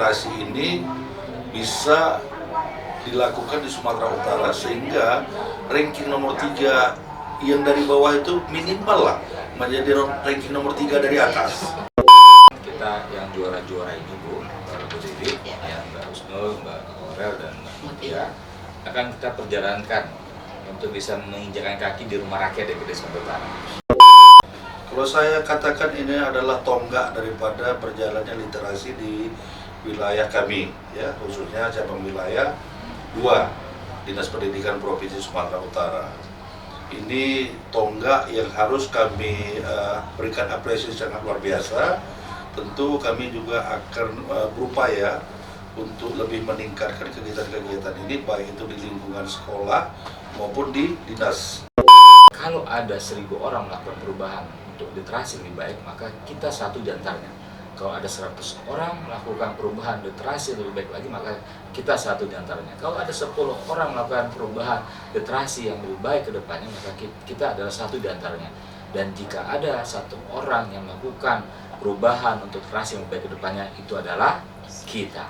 literasi ini bisa dilakukan di Sumatera Utara sehingga ranking nomor 3 yang dari bawah itu minimal lah menjadi ranking nomor 3 dari atas. Kita yang juara-juara ini Bu Dewi, yang Mbak Husnul, Mbak Aurel dan Mbak Mutia akan kita perjalankan untuk bisa menginjakkan kaki di rumah rakyat di Gede Sumatera Utara. Kalau saya katakan ini adalah tonggak daripada perjalanannya literasi di wilayah kami, ya khususnya cabang wilayah 2 Dinas Pendidikan Provinsi Sumatera Utara. Ini tonggak yang harus kami berikan apresiasi sangat luar biasa. Tentu kami juga akan berupaya untuk lebih meningkatkan kegiatan-kegiatan ini baik itu di lingkungan sekolah maupun di dinas. Kalau ada 1.000 orang melakukan perubahan untuk literasi lebih baik, maka kita satu di antaranya. Kalau ada 100 orang melakukan perubahan literasi lebih baik lagi, maka kita satu di antaranya. Kalau ada 10 orang melakukan perubahan literasi yang lebih baik ke depannya, maka kita adalah satu di antaranya. Dan jika ada 1 orang yang melakukan perubahan untuk literasi yang lebih baik ke depannya, itu adalah kita.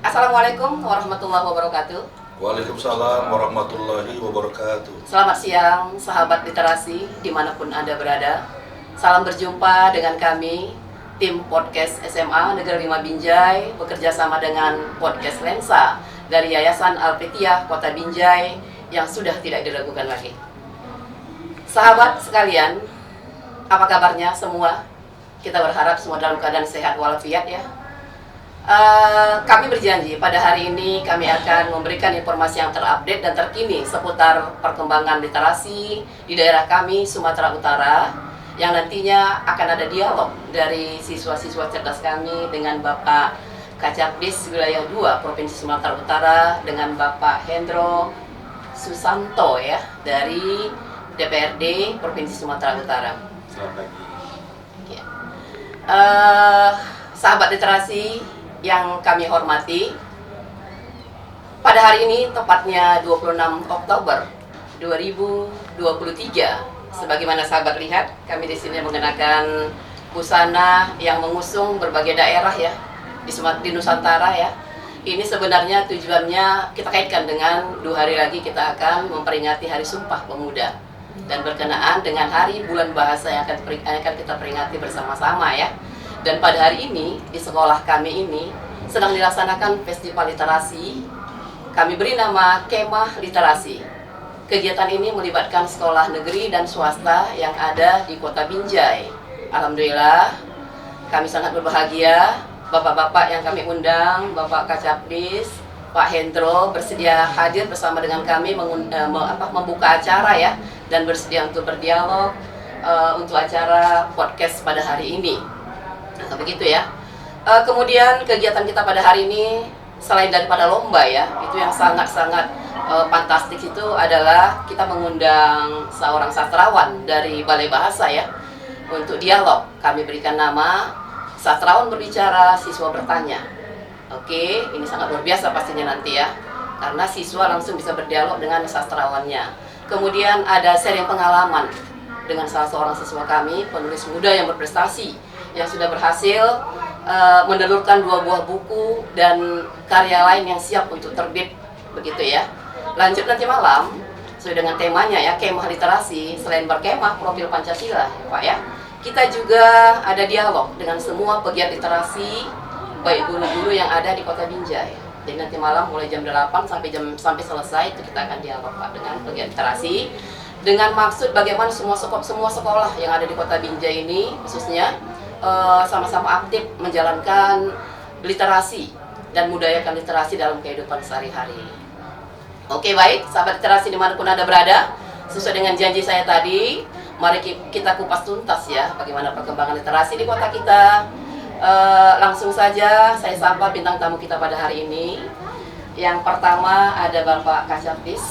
Assalamualaikum warahmatullahi wabarakatuh. Waalaikumsalam warahmatullahi wabarakatuh. Selamat siang sahabat literasi dimanapun Anda berada. Salam berjumpa dengan kami, tim podcast SMA Negeri 5 Binjai, bekerja sama dengan podcast Lensa dari Yayasan Al-Fitiyah Kota Binjai yang sudah tidak diragukan lagi. Sahabat sekalian, apa kabarnya semua? Kita berharap semua dalam keadaan sehat walafiat ya. Kami berjanji pada hari ini kami akan memberikan informasi yang terupdate dan terkini seputar perkembangan literasi di daerah kami Sumatera Utara, yang nantinya akan ada dialog dari siswa-siswa cerdas kami dengan Bapak Kacabdis Wilayah 2 Provinsi Sumatera Utara dengan Bapak Hendro Susanto ya dari DPRD Provinsi Sumatera Utara. Selamat pagi. Ya. Sahabat literasi yang kami hormati, pada hari ini tepatnya 26 Oktober 2023. Sebagaimana sahabat lihat, kami di sini mengenakan busana yang mengusung berbagai daerah ya di Nusantara ya. Ini sebenarnya tujuannya kita kaitkan dengan 2 hari lagi kita akan memperingati Hari Sumpah Pemuda dan berkenaan dengan Hari Bulan Bahasa yang akan kita peringati bersama-sama ya. Dan pada hari ini di sekolah kami ini sedang dilaksanakan festival literasi. Kami beri nama Kemah Literasi. Kegiatan ini melibatkan sekolah negeri dan swasta yang ada di Kota Binjai. Alhamdulillah, kami sangat berbahagia. Bapak-bapak yang kami undang, Bapak Kacabdis, Pak Hendro bersedia hadir bersama dengan kami membuka acara ya, dan bersedia untuk berdialog untuk acara podcast pada hari ini. Nah, begitu ya. Kemudian kegiatan kita pada hari ini selain daripada lomba ya, itu yang sangat-sangat fantastis itu adalah kita mengundang seorang sastrawan dari Balai Bahasa ya untuk dialog. Kami berikan nama Sastrawan Berbicara, Siswa Bertanya. Oke, ini sangat luar biasa pastinya nanti ya, karena siswa langsung bisa berdialog dengan sastrawannya. Kemudian ada sharing pengalaman dengan salah seorang siswa kami, penulis muda yang berprestasi, yang sudah berhasil menelurkan 2 buah buku dan karya lain yang siap untuk terbit, begitu ya. Lanjut nanti malam, sesuai dengan temanya ya, Kemah Literasi, selain berkemah profil Pancasila ya Pak ya, kita juga ada dialog dengan semua pegiat literasi, baik guru-guru yang ada di Kota Binjai. Jadi nanti malam mulai jam 8 sampai selesai itu kita akan dialog Pak dengan pegiat literasi, dengan maksud bagaimana semua sekolah yang ada di Kota Binjai ini khususnya sama-sama aktif menjalankan literasi dan budayakan literasi dalam kehidupan sehari-hari. Oke, baik sahabat literasi dimanapun Anda berada, sesuai dengan janji saya tadi, mari kita kupas tuntas ya bagaimana perkembangan literasi di kota kita. Langsung saja saya sapa bintang tamu kita pada hari ini. Yang pertama ada Bapak Kacabdis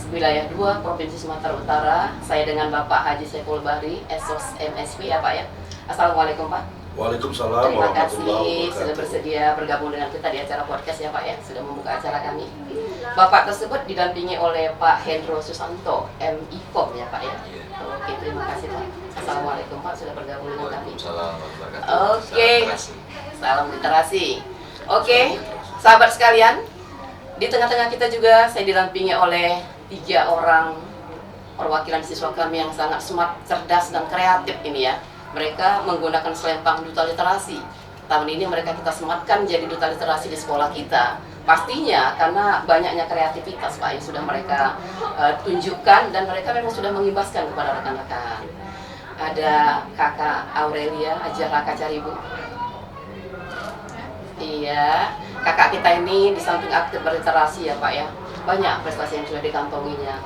Wilayah 2 Provinsi Sumatera Utara. Saya dengan Bapak Haji Saiful Bahri, Esos MSP ya Pak ya. Assalamualaikum Pak. Waalaikumsalam Terima warahmatullahi kasih sudah wabarakatuh. bersedia bergabung dengan kita di acara podcast ya Pak ya, sudah membuka acara kami. Bapak tersebut didampingi oleh Pak Hendro Susanto, MIKOM ya Pak ya. Oke, terima kasih Pak. Assalamualaikum Pak, sudah bergabung dengan kami. Waalaikumsalam warahmatullahi wabarakatuh. Oke, Salam literasi. salam literasi. Oke, sahabat sekalian, di tengah-tengah kita juga saya didampingi oleh 3 orang perwakilan siswa kami yang sangat smart, cerdas, dan kreatif ini ya. Mereka menggunakan selempang duta literasi. Tahun ini mereka kita sematkan jadi duta literasi di sekolah kita. Pastinya karena banyaknya kreativitas Pak yang sudah mereka tunjukkan, dan mereka memang sudah mengimbaskan kepada rekan-rekan. Ada Kakak Aurelia Ajaraka Caribu. Iya, kakak kita ini di samping aktif berliterasi ya Pak ya, banyak prestasi yang sudah dikantonginya.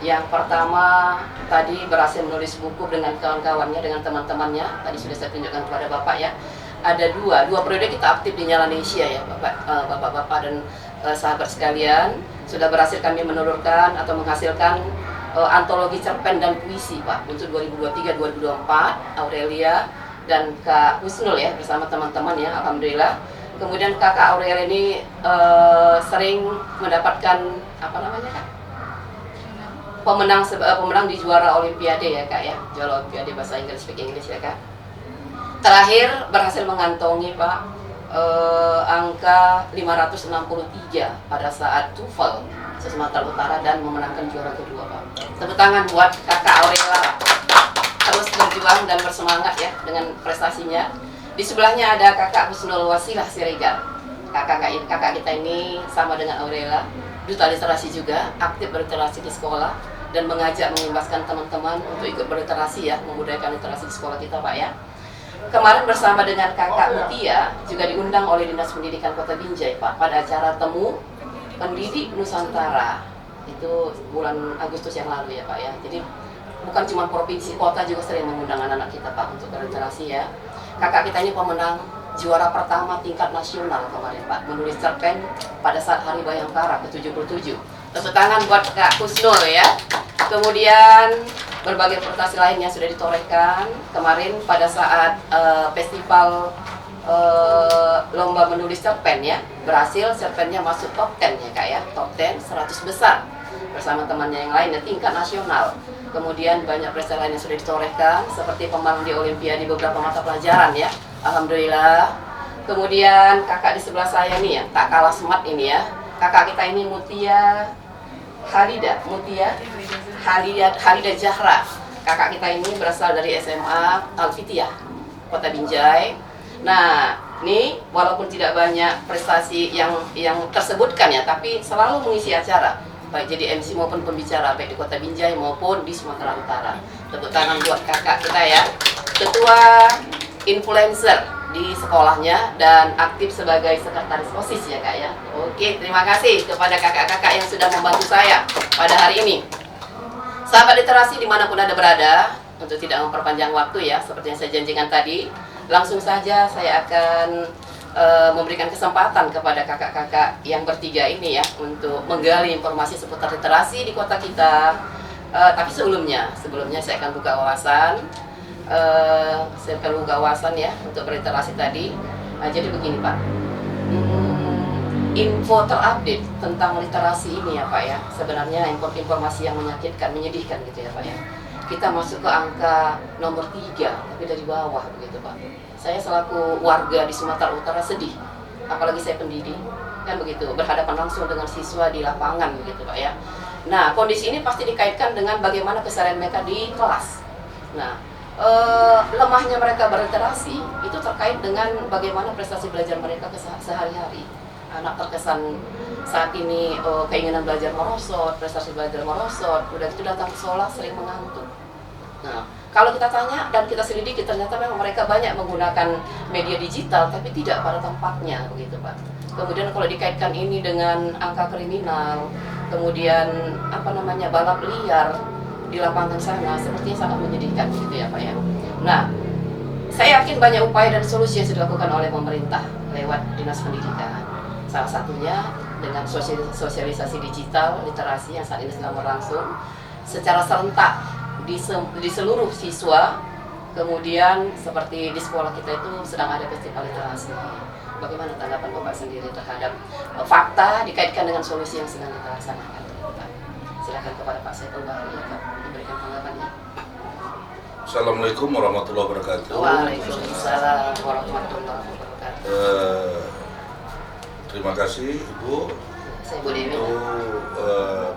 Yang pertama tadi berhasil menulis buku dengan kawan-kawannya, dengan teman-temannya. Tadi sudah saya tunjukkan kepada Bapak ya. Ada dua periode kita aktif di Nyalanesia ya Bapak-bapak dan sahabat sekalian. Sudah berhasil kami menelurkan atau menghasilkan antologi cerpen dan puisi Pak untuk 2023-2024, Aurelia dan Kak Husnul ya bersama teman-teman ya, alhamdulillah. Kemudian Kakak Aurelia ini sering mendapatkan apa namanya Kak? Pemenang di juara olimpiade ya Kak ya, juara olimpiade bahasa Inggris, speak English ya Kak. Terakhir berhasil mengantongi Pak angka 563 pada saat TOEFL Sumatera Utara dan memenangkan juara kedua Pak. Tepuk tangan buat Kakak Aurelia, terus berjuang dan bersemangat ya dengan prestasinya. Di sebelahnya ada Kakak Husnul Wasilah Siregar. Kakak kita ini sama dengan Aurelia, duta literasi juga, aktif berliterasi di sekolah dan mengajak mengimbaskan teman-teman untuk ikut berliterasi ya, membudayakan literasi di sekolah kita Pak ya. Kemarin bersama dengan Kakak Mutia juga diundang oleh Dinas Pendidikan Kota Binjai Pak pada acara temu pendidik Nusantara. Itu bulan Agustus yang lalu ya Pak ya. Jadi bukan cuma provinsi, kota juga sering mengundang anak-anak kita Pak untuk berliterasi ya. Kakak kita ini pemenang juara pertama tingkat nasional kemarin Pak, menulis cerpen pada saat Hari Bayangkara ke-77. Tepuk tangan buat Kak Husnul ya. Kemudian berbagai prestasi lainnya sudah ditorehkan kemarin pada saat festival lomba menulis cerpen ya, berhasil cerpennya masuk top 10 ya Kak ya, top 10 100 besar bersama temannya yang lainnya tingkat nasional. Kemudian banyak prestasi lain yang sudah ditorehkan seperti pemenang di Olimpiade di beberapa mata pelajaran ya, alhamdulillah. Kemudian kakak di sebelah saya nih ya, tak kalah smart ini ya, kakak kita ini Mutia Halida Zahra. Kakak kita ini berasal dari SMA Al-Fitiah Kota Binjai. Nah, ini walaupun tidak banyak prestasi yang tersebutkan ya, tapi selalu mengisi acara, baik jadi MC maupun pembicara, baik di Kota Binjai maupun di Sumatera Utara. Tepuk tangan buat kakak kita ya. Ketua influencer di sekolahnya dan aktif sebagai sekretaris OSIS ya Kak ya. Oke, terima kasih kepada kakak-kakak yang sudah membantu saya pada hari ini. Sahabat literasi dimanapun Anda berada, untuk tidak memperpanjang waktu ya, seperti yang saya janjikan tadi, langsung saja saya akan memberikan kesempatan kepada kakak-kakak yang bertiga ini ya untuk menggali informasi seputar literasi di kota kita. Tapi sebelumnya saya akan buka wawasan. Saya perlu buka wawasan ya untuk berliterasi tadi. Jadi begini Pak, info terupdate tentang literasi ini ya Pak ya, sebenarnya informasi yang menyedihkan gitu ya Pak ya. Kita masuk ke angka nomor 3, tapi dari bawah begitu Pak. Saya selaku warga di Sumatera Utara sedih, apalagi saya pendidik, kan begitu, berhadapan langsung dengan siswa di lapangan begitu Pak ya. Nah, kondisi ini pasti dikaitkan dengan bagaimana keseharian mereka di kelas. Nah, lemahnya mereka berliterasi itu terkait dengan bagaimana prestasi belajar mereka sehari-hari. Anak terkesan saat ini keinginan belajar merosot, prestasi belajar merosot, udah itu datang ke sekolah sering mengantuk. Nah, kalau kita tanya dan kita selidiki, ternyata memang mereka banyak menggunakan media digital, tapi tidak pada tempatnya, begitu Pak. Kemudian kalau dikaitkan ini dengan angka kriminal, kemudian balap liar di lapangan sana, sepertinya sangat menyedihkan, gitu ya Pak ya. Nah, saya yakin banyak upaya dan solusi yang sudah dilakukan oleh pemerintah lewat Dinas Pendidikan. Salah satunya dengan sosialisasi digital literasi yang saat ini sedang berlangsung secara serentak di seluruh siswa. Kemudian seperti di sekolah kita itu sedang ada festival literasi. Bagaimana tanggapan Bapak sendiri terhadap fakta dikaitkan dengan solusi yang sedang kita laksanakan? Silakan kepada Pak Saiful Bahri untuk memberikan tanggapannya. Assalamualaikum warahmatullahi wabarakatuh. Waalaikumsalam warahmatullahi wabarakatuh. Terima kasih Ibu Saya Bu Dewi. untuk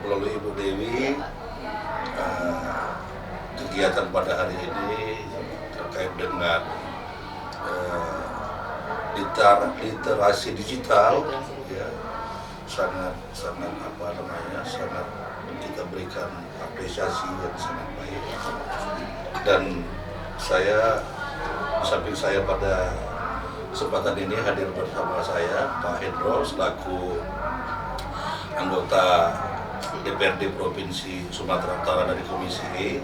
melalui Ibu Dewi Iya, Pak. kegiatan pada hari ini terkait dengan literasi digital ya sangat sangat kita berikan apresiasi yang sangat baik. Dan saya di samping saya pada kesempatan ini hadir bersama saya Pak Hendro selaku anggota DPRD Provinsi Sumatera Utara dari Komisi E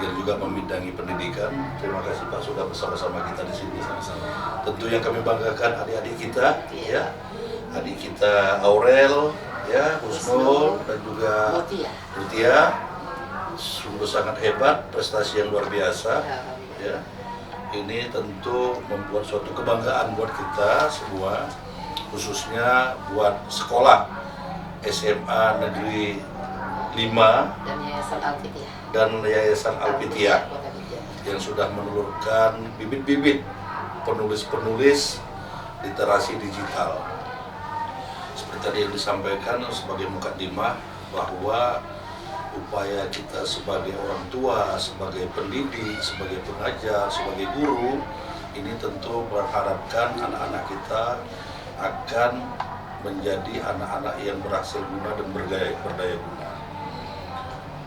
yang juga membidangi pendidikan. Terima kasih Pak sudah bersama-sama kita di sini. Tentu yang kami banggakan adik-adik kita, ya, adik kita Aurel, ya, Husnul dan juga Mutia, sungguh sangat hebat, prestasi yang luar biasa, ya. Ini tentu membuat suatu kebanggaan buat kita semua, khususnya buat sekolah SMA Negeri 5 dan Yayasan Alpitia yang sudah menelurkan bibit-bibit penulis-penulis literasi digital. Seperti tadi yang disampaikan sebagai mukadimah bahwa upaya kita sebagai orang tua, sebagai pendidik, sebagai pengajar, sebagai guru, ini tentu mengharapkan anak-anak kita akan menjadi anak-anak yang berhasil guna dan berdaya guna.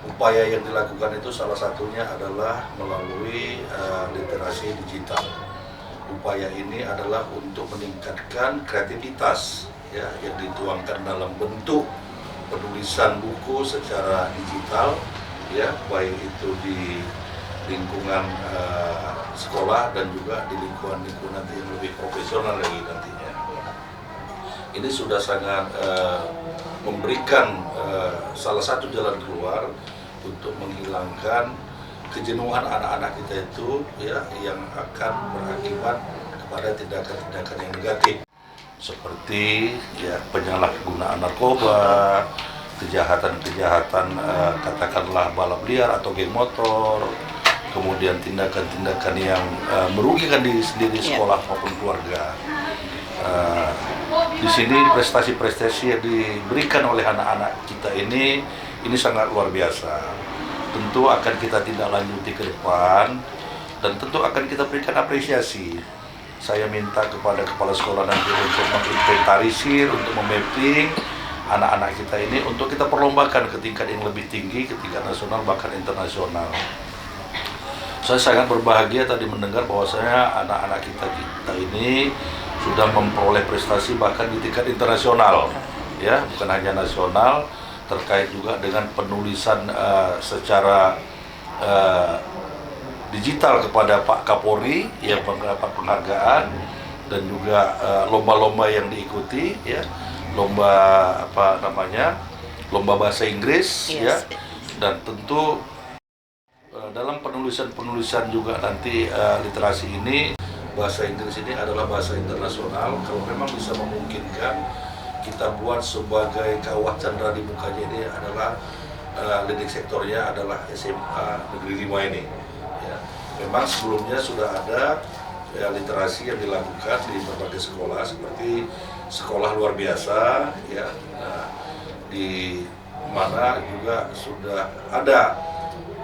Upaya yang dilakukan itu salah satunya adalah melalui literasi digital. Upaya ini adalah untuk meningkatkan kreativitas ya, yang dituangkan dalam bentuk penulisan buku secara digital, ya, baik itu di lingkungan sekolah dan juga di lingkungan yang lebih profesional lagi nantinya. Ini sudah sangat memberikan salah satu jalan keluar untuk menghilangkan kejenuhan anak-anak kita itu, ya, yang akan berakibat kepada tindakan-tindakan yang negatif. Seperti ya penyalahgunaan narkoba, kejahatan-kejahatan katakanlah balap liar atau geng motor, kemudian tindakan-tindakan yang merugikan diri sendiri, sekolah maupun keluarga. Di sini prestasi-prestasi yang diberikan oleh anak-anak kita ini sangat luar biasa. Tentu akan kita tindak lanjuti ke depan dan tentu akan kita berikan apresiasi. Saya minta kepada kepala sekolah nanti untuk menginventarisir, untuk memapping anak-anak kita ini untuk kita perlombakan ke tingkat yang lebih tinggi, ke tingkat nasional bahkan internasional. Saya sangat berbahagia tadi mendengar bahwasanya anak-anak kita ini sudah memperoleh prestasi bahkan di tingkat internasional, ya, bukan hanya nasional, terkait juga dengan penulisan secara digital kepada Pak Kapolri yang mendapat penghargaan dan juga lomba-lomba yang diikuti, ya, lomba lomba bahasa Inggris, ya, dan tentu dalam penulisan juga nanti literasi ini bahasa Inggris ini adalah bahasa internasional. Kalau memang bisa memungkinkan kita buat sebagai kawah candra di mukanya ini adalah leading sektornya adalah SMA Negeri 5 ini. Ya. Memang sebelumnya sudah ada ya, literasi yang dilakukan di berbagai sekolah seperti sekolah luar biasa, ya, di mana juga sudah ada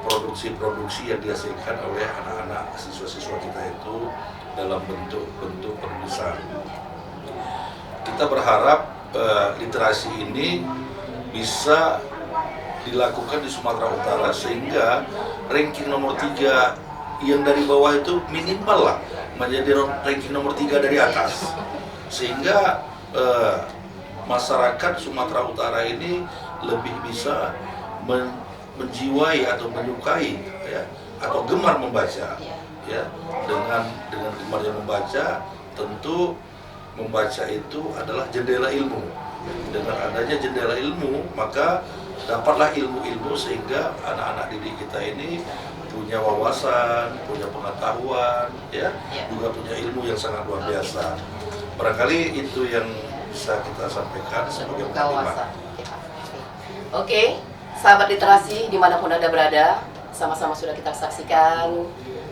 produksi-produksi yang dihasilkan oleh anak-anak siswa-siswa kita itu dalam bentuk penulisan. Kita berharap literasi ini bisa dilakukan di Sumatera Utara sehingga ranking nomor 3 yang dari bawah itu minimal lah menjadi ranking nomor 3 dari atas, sehingga masyarakat Sumatera Utara ini lebih bisa menjiwai atau menyukai, ya, atau gemar membaca, ya. Dengan gemar yang membaca, tentu membaca itu adalah jendela ilmu. Dengan adanya jendela ilmu, maka dapatlah ilmu-ilmu sehingga anak-anak didik kita ini punya wawasan, punya pengetahuan, ya, juga punya ilmu yang sangat luar biasa. Barangkali itu yang bisa kita sampaikan sebagai mukadimah. Oke, sahabat literasi dimanapun Anda berada, sama-sama sudah kita saksikan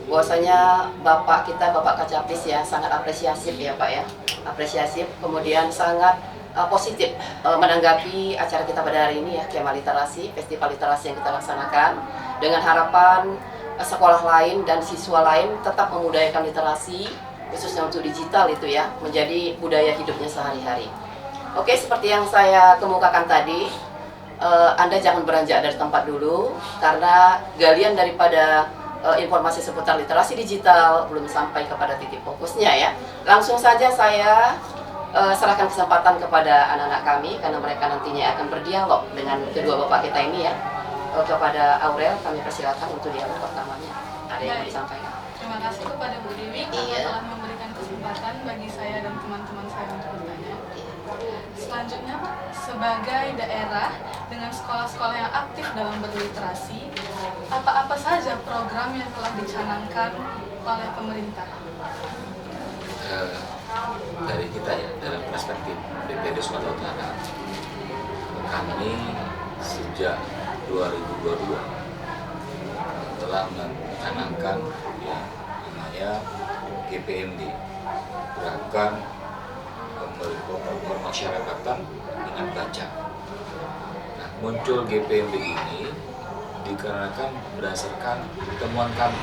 bahwasanya Bapak kita, Bapak Kacapis, ya, sangat apresiatif ya Pak, ya. apresiatif, kemudian sangat positif menanggapi acara kita pada hari ini ya, Kema Literasi, festival literasi yang kita laksanakan dengan harapan sekolah lain dan siswa lain tetap memudayakan literasi, khususnya untuk digital itu ya, menjadi budaya hidupnya sehari-hari. Oke, seperti yang saya kemukakan tadi, Anda jangan beranjak dari tempat dulu, karena galian daripada informasi seputar literasi digital belum sampai kepada titik fokusnya ya. Langsung saja saya serahkan kesempatan kepada anak-anak kami, karena mereka nantinya akan berdialog dengan kedua bapak kita ini ya. Kepada Aurel kami persilakan untuk dialog pertamanya. Ada yang mau disampaikan? Terima kasih kepada Bu Dewi karena telah memberikan kesempatan bagi saya dan teman-teman saya untuk bertanya. Selanjutnya, sebagai daerah dengan sekolah-sekolah yang aktif dalam berliterasi, apa-apa saja program yang telah dicanangkan oleh pemerintah? Dari kita ya, dalam perspektif BPD Sumatera Utara, kami sejak 2022 telah mencanangkan yang namanya GPMD, Gerakan Pemasyarakatan dengan Baca. Nah, muncul GPMD ini dikarenakan berdasarkan temuan kami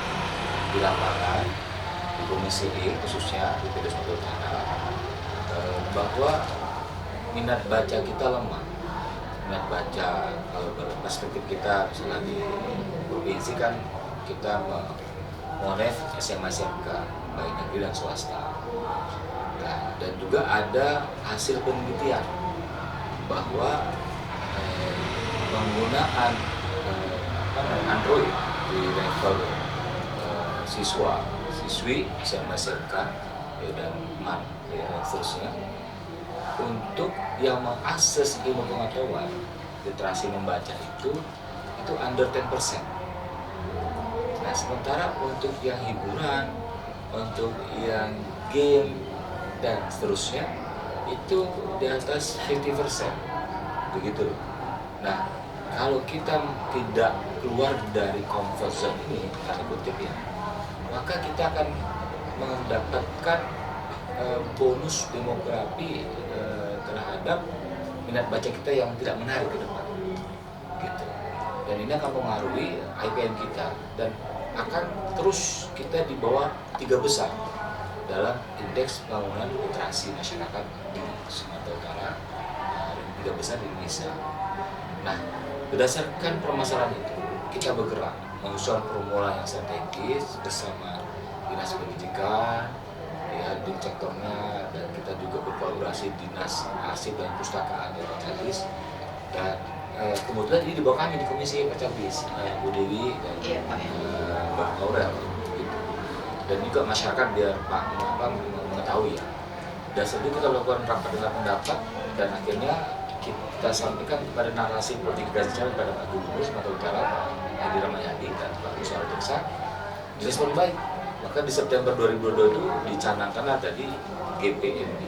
di lapangan, di Komisi E khususnya di BPD Sumatera Utara, bahwa minat baca kita lemah. Minat baca kalau berperspektif kita misalnya di provinsi kan kita monef SMA SMK baik negeri dan swasta. Nah, dan juga ada hasil penelitian bahwa penggunaan Android di level siswa, siswi SMA SMK dan MAN ya, seterusnya, untuk yang mengakses ilmu pengetahuan literasi membaca itu under 10%. Nah, sementara untuk yang hiburan, untuk yang game dan seterusnya itu di atas 50%, begitu. Nah, kalau kita tidak keluar dari comfort zone ini, tanda kutip ya, maka kita akan mendapatkan bonus demografi terhadap minat baca kita yang tidak menarik ke depan, gitu. Dan ini akan mempengaruhi IPM kita dan akan terus kita di bawah 3 besar dalam indeks pembangunan literasi masyarakat di Sumatera Utara dan 3 besar di Indonesia. Nah, berdasarkan permasalahan itu, kita bergerak mengusulkan formula yang strategis bersama Dinas Pendidikan, ya, di sektornya, dan kita juga berkolaborasi Dinas Arsip dan Pustakaan dan Pacabis, dan kemudian ini dibawa kami di Komisi Pacabis, Bu Dewi dan Mbak Aurel, gitu. Dan juga masyarakat biar mengetahui ya. Dasar itu kita melakukan rapat dengan pendapat dan akhirnya kita sampaikan kepada narasi politik dan sejarah kepada Pak Gubernur Sumatera Utara, Pak Hadi Ramayadi dan Pak Musara Jaksa, direspon baik. Maka di September 2022 itu dicanangkanlah tadi GPMD.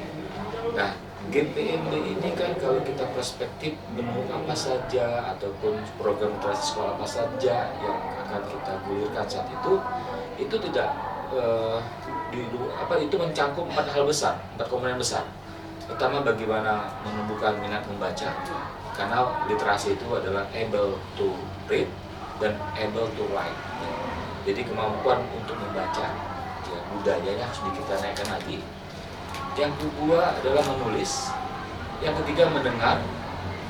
Nah, GPMD ini kan kalau kita perspektif menu apa saja ataupun program literasi sekolah apa saja yang akan kita gulirkan saat itu tidak itu mencakup 4 hal besar, 4 komponen besar. Pertama, bagaimana menumbuhkan minat membaca, karena literasi itu adalah able to read dan able to write. Jadi kemampuan untuk membaca, ya, budayanya harus kita naikkan lagi. Yang kedua adalah menulis, yang ketiga mendengar,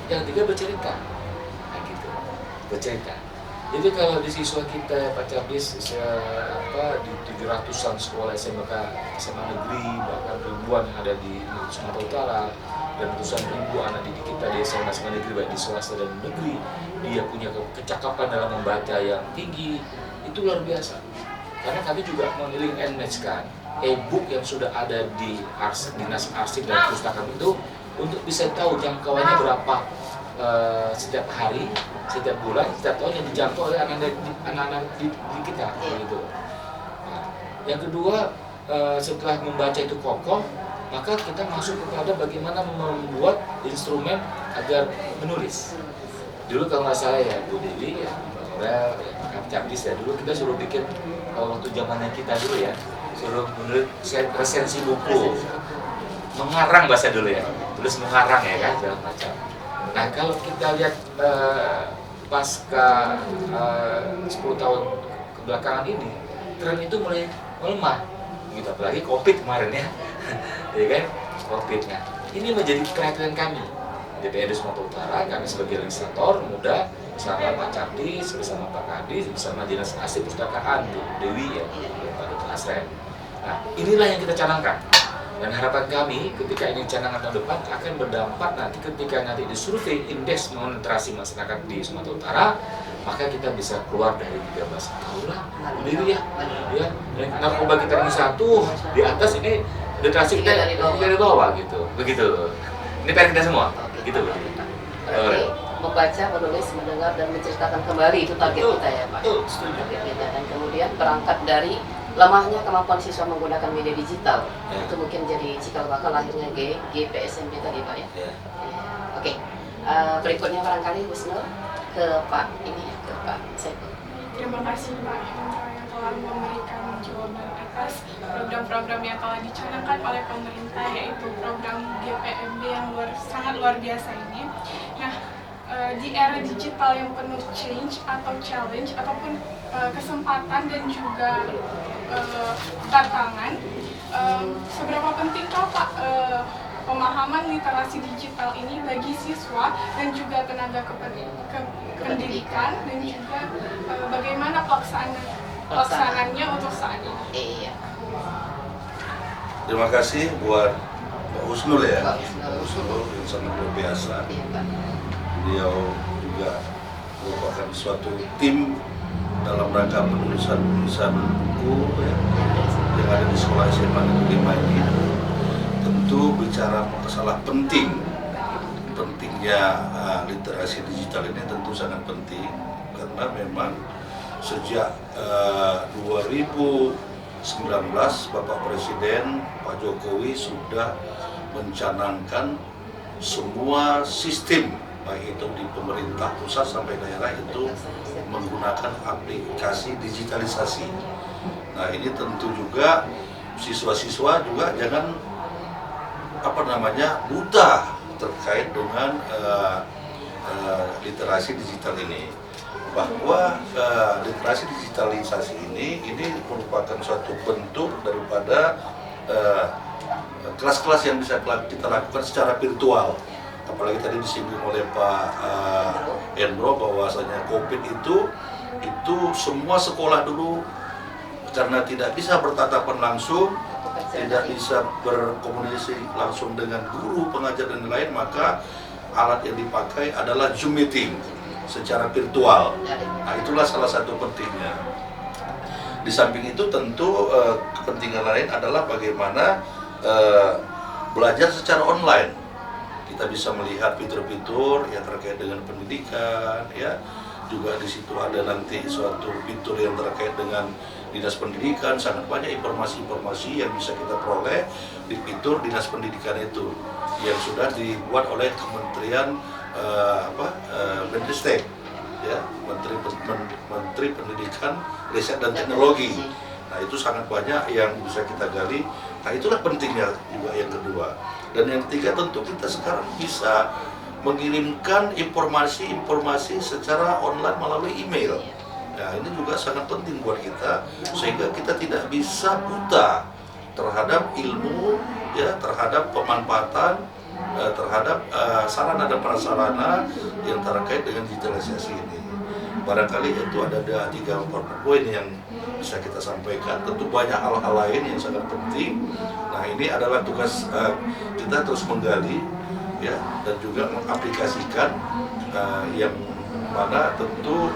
yang ketiga bercerita. Nah, gitu, bercerita. Jadi kalau di siswa kita Pacabis di 700-an sekolah SMK, SMA negeri, bahkan ribuan yang ada di Sumatera Utara, dan ratusan ribu anak didik kita di SMA negeri baik di swasta dan negeri, dia punya kecakapan dalam membaca yang tinggi, itu luar biasa. Karena kami juga menggiling and match kan e-book yang sudah ada di Dinas Arsip dan Pustakaan itu untuk bisa tahu jangkauannya berapa setiap hari, setiap bulan, setiap tahun yang dijangkau oleh anak-anak di kita, gitu. Nah, yang kedua, setelah membaca itu kokoh, maka kita masuk kepada bagaimana membuat instrumen agar menulis. Dulu kalau nggak salah ya Bu Dewi, ya, Mbak Aurel, ya, Kak Captis ya, dulu kita suruh bikin waktu zamannya kita dulu ya, suruh menulis resensi buku. mengarang bahasa dulu ya, tulis mengarang ya kan segala macam. Nah kalau kita lihat pasca 10 tahun kebelakangan ini, tren itu mulai melemah, gitu. Apalagi COVID kemarin ya, ya kan, COVID-nya. Ini menjadi perhatian kami, DPRD Sumatera Utara, kami sebagai legislator muda, bersama Pak Captis, bersama Pak Kadis, bersama Dinas Arsip Perpustakaan, Bu Dewi ya, Pak Dr. Asrem. Nah, inilah yang kita canangkan. Dan harapan kami ketika ini canangan tahun depan akan berdampak nanti ketika nanti disurvei indeks literasi masyarakat di Sumatera Utara, maka kita bisa keluar dari 13 tahun lah, Bu ya. Ya, dan narkoba kita ini 1, di atas ini literasi kita dari bawah gitu. Begitu. Ini PR kita semua. Gitu, Bu. Oke, membaca, menulis, mendengar, dan menceritakan kembali itu target kita ya Pak. Target kita. Dan kemudian berangkat dari lemahnya kemampuan siswa menggunakan media digital, itu mungkin jadi cikal bakal lahirnya GPSMB tadi Pak ya. Oke, berikutnya barangkali Bu Snul ke Pak ini ya, ke Pak Saiful. Terima kasih Pak Hendro yang telah memberikan jawaban atas program-program yang telah dicanangkan oleh pemerintah, yaitu program GPMB yang sangat luar biasa ini. Nah, di era digital yang penuh change atau challenge ataupun kesempatan dan juga tantangan, seberapa pentingkah Pak pemahaman literasi digital ini bagi siswa dan juga tenaga pendidikan, dan juga bagaimana pelaksanaannya untuk saat ini? Iya. Terima kasih buat Pak Husnul ya, Pak Pak Husnul yang sangat luar biasa. Iya Pak. Beliau juga merupakan suatu tim dalam rangka penulisan buku ya, yang ada di sekolah SMA Negeri 5 ini. Tentu bicara masalah pentingnya literasi digital ini tentu sangat penting, karena memang sejak 2019 Bapak Presiden Pak Jokowi sudah mencanangkan semua sistem baik itu di pemerintah pusat sampai daerah itu menggunakan aplikasi digitalisasi. Nah ini tentu juga siswa-siswa juga jangan buta terkait dengan literasi digital ini, bahwa literasi digitalisasi ini merupakan suatu bentuk daripada kelas-kelas yang bisa kita lakukan secara virtual. Apalagi tadi disinggung oleh Pak Hendro bahwasanya COVID itu semua sekolah dulu karena tidak bisa bertatapan langsung, tidak bisa berkomunikasi langsung dengan guru, pengajar dan lain, maka alat yang dipakai adalah Zoom meeting secara virtual. Nah, itulah salah satu pentingnya. Di samping itu tentu kepentingan lain adalah bagaimana belajar secara online. Kita bisa melihat fitur-fitur yang terkait dengan pendidikan, ya. Juga di situ ada nanti suatu fitur yang terkait dengan Dinas Pendidikan, sangat banyak informasi-informasi yang bisa kita peroleh di fitur Dinas Pendidikan itu yang sudah dibuat oleh Kementerian Mendristek, ya, Menteri Pendidikan, Riset dan Teknologi. Nah itu sangat banyak yang bisa kita gali. Nah itulah pentingnya juga yang kedua. Dan yang ketiga tentu kita sekarang bisa mengirimkan informasi secara online melalui email. Nah ini juga sangat penting buat kita sehingga kita tidak bisa buta terhadap ilmu, ya, terhadap pemanfaatan, terhadap sarana dan prasarana yang terkait dengan digitalisasi ini. Barangkali itu ada 3-4 poin yang bisa kita sampaikan. Tentu banyak hal-hal lain yang sangat penting. Nah ini adalah tugas kita terus menggali, ya, dan juga mengaplikasikan yang mana tentu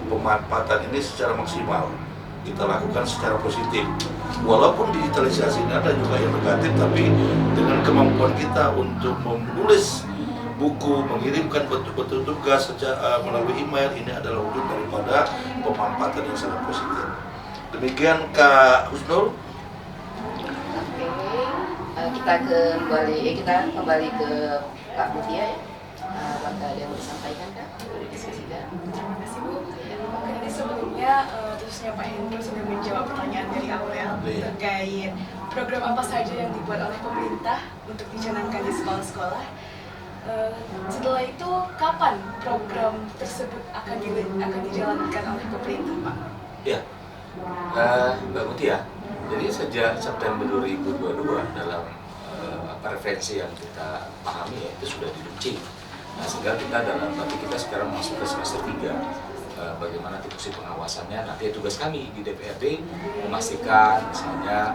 pemanfaatan ini secara maksimal kita lakukan secara positif. Walaupun digitalisasi ini ada juga yang negatif, tapi dengan kemampuan kita untuk menulis buku, mengirimkan bentuk-bentuk tugas melalui email, ini adalah wujud daripada pemanfaatan yang sangat positif. Demikian Kak Husnul. Kita kembali ke Kak Mutia ya. Apakah ada yang mau disampaikan Kak? Diskusikan. Terima kasih Bu. Mungkin ini sebelumnya khususnya Pak Hendro sudah menjawab pertanyaan dari awal terkait program apa saja yang dibuat oleh pemerintah untuk dicanangkan di sekolah-sekolah. Setelah itu, kapan program tersebut akan dijalankan oleh pemerintah, Pak? Ya, Mbak Mutia ya. Jadi sejak September 2022 dalam referensi yang kita pahami ya, itu sudah diluncing. Nah, sehingga kita berarti kita sekarang masuk ke semester 3. Bagaimana fungsi pengawasannya, nanti tugas kami di DPRD memastikan misalnya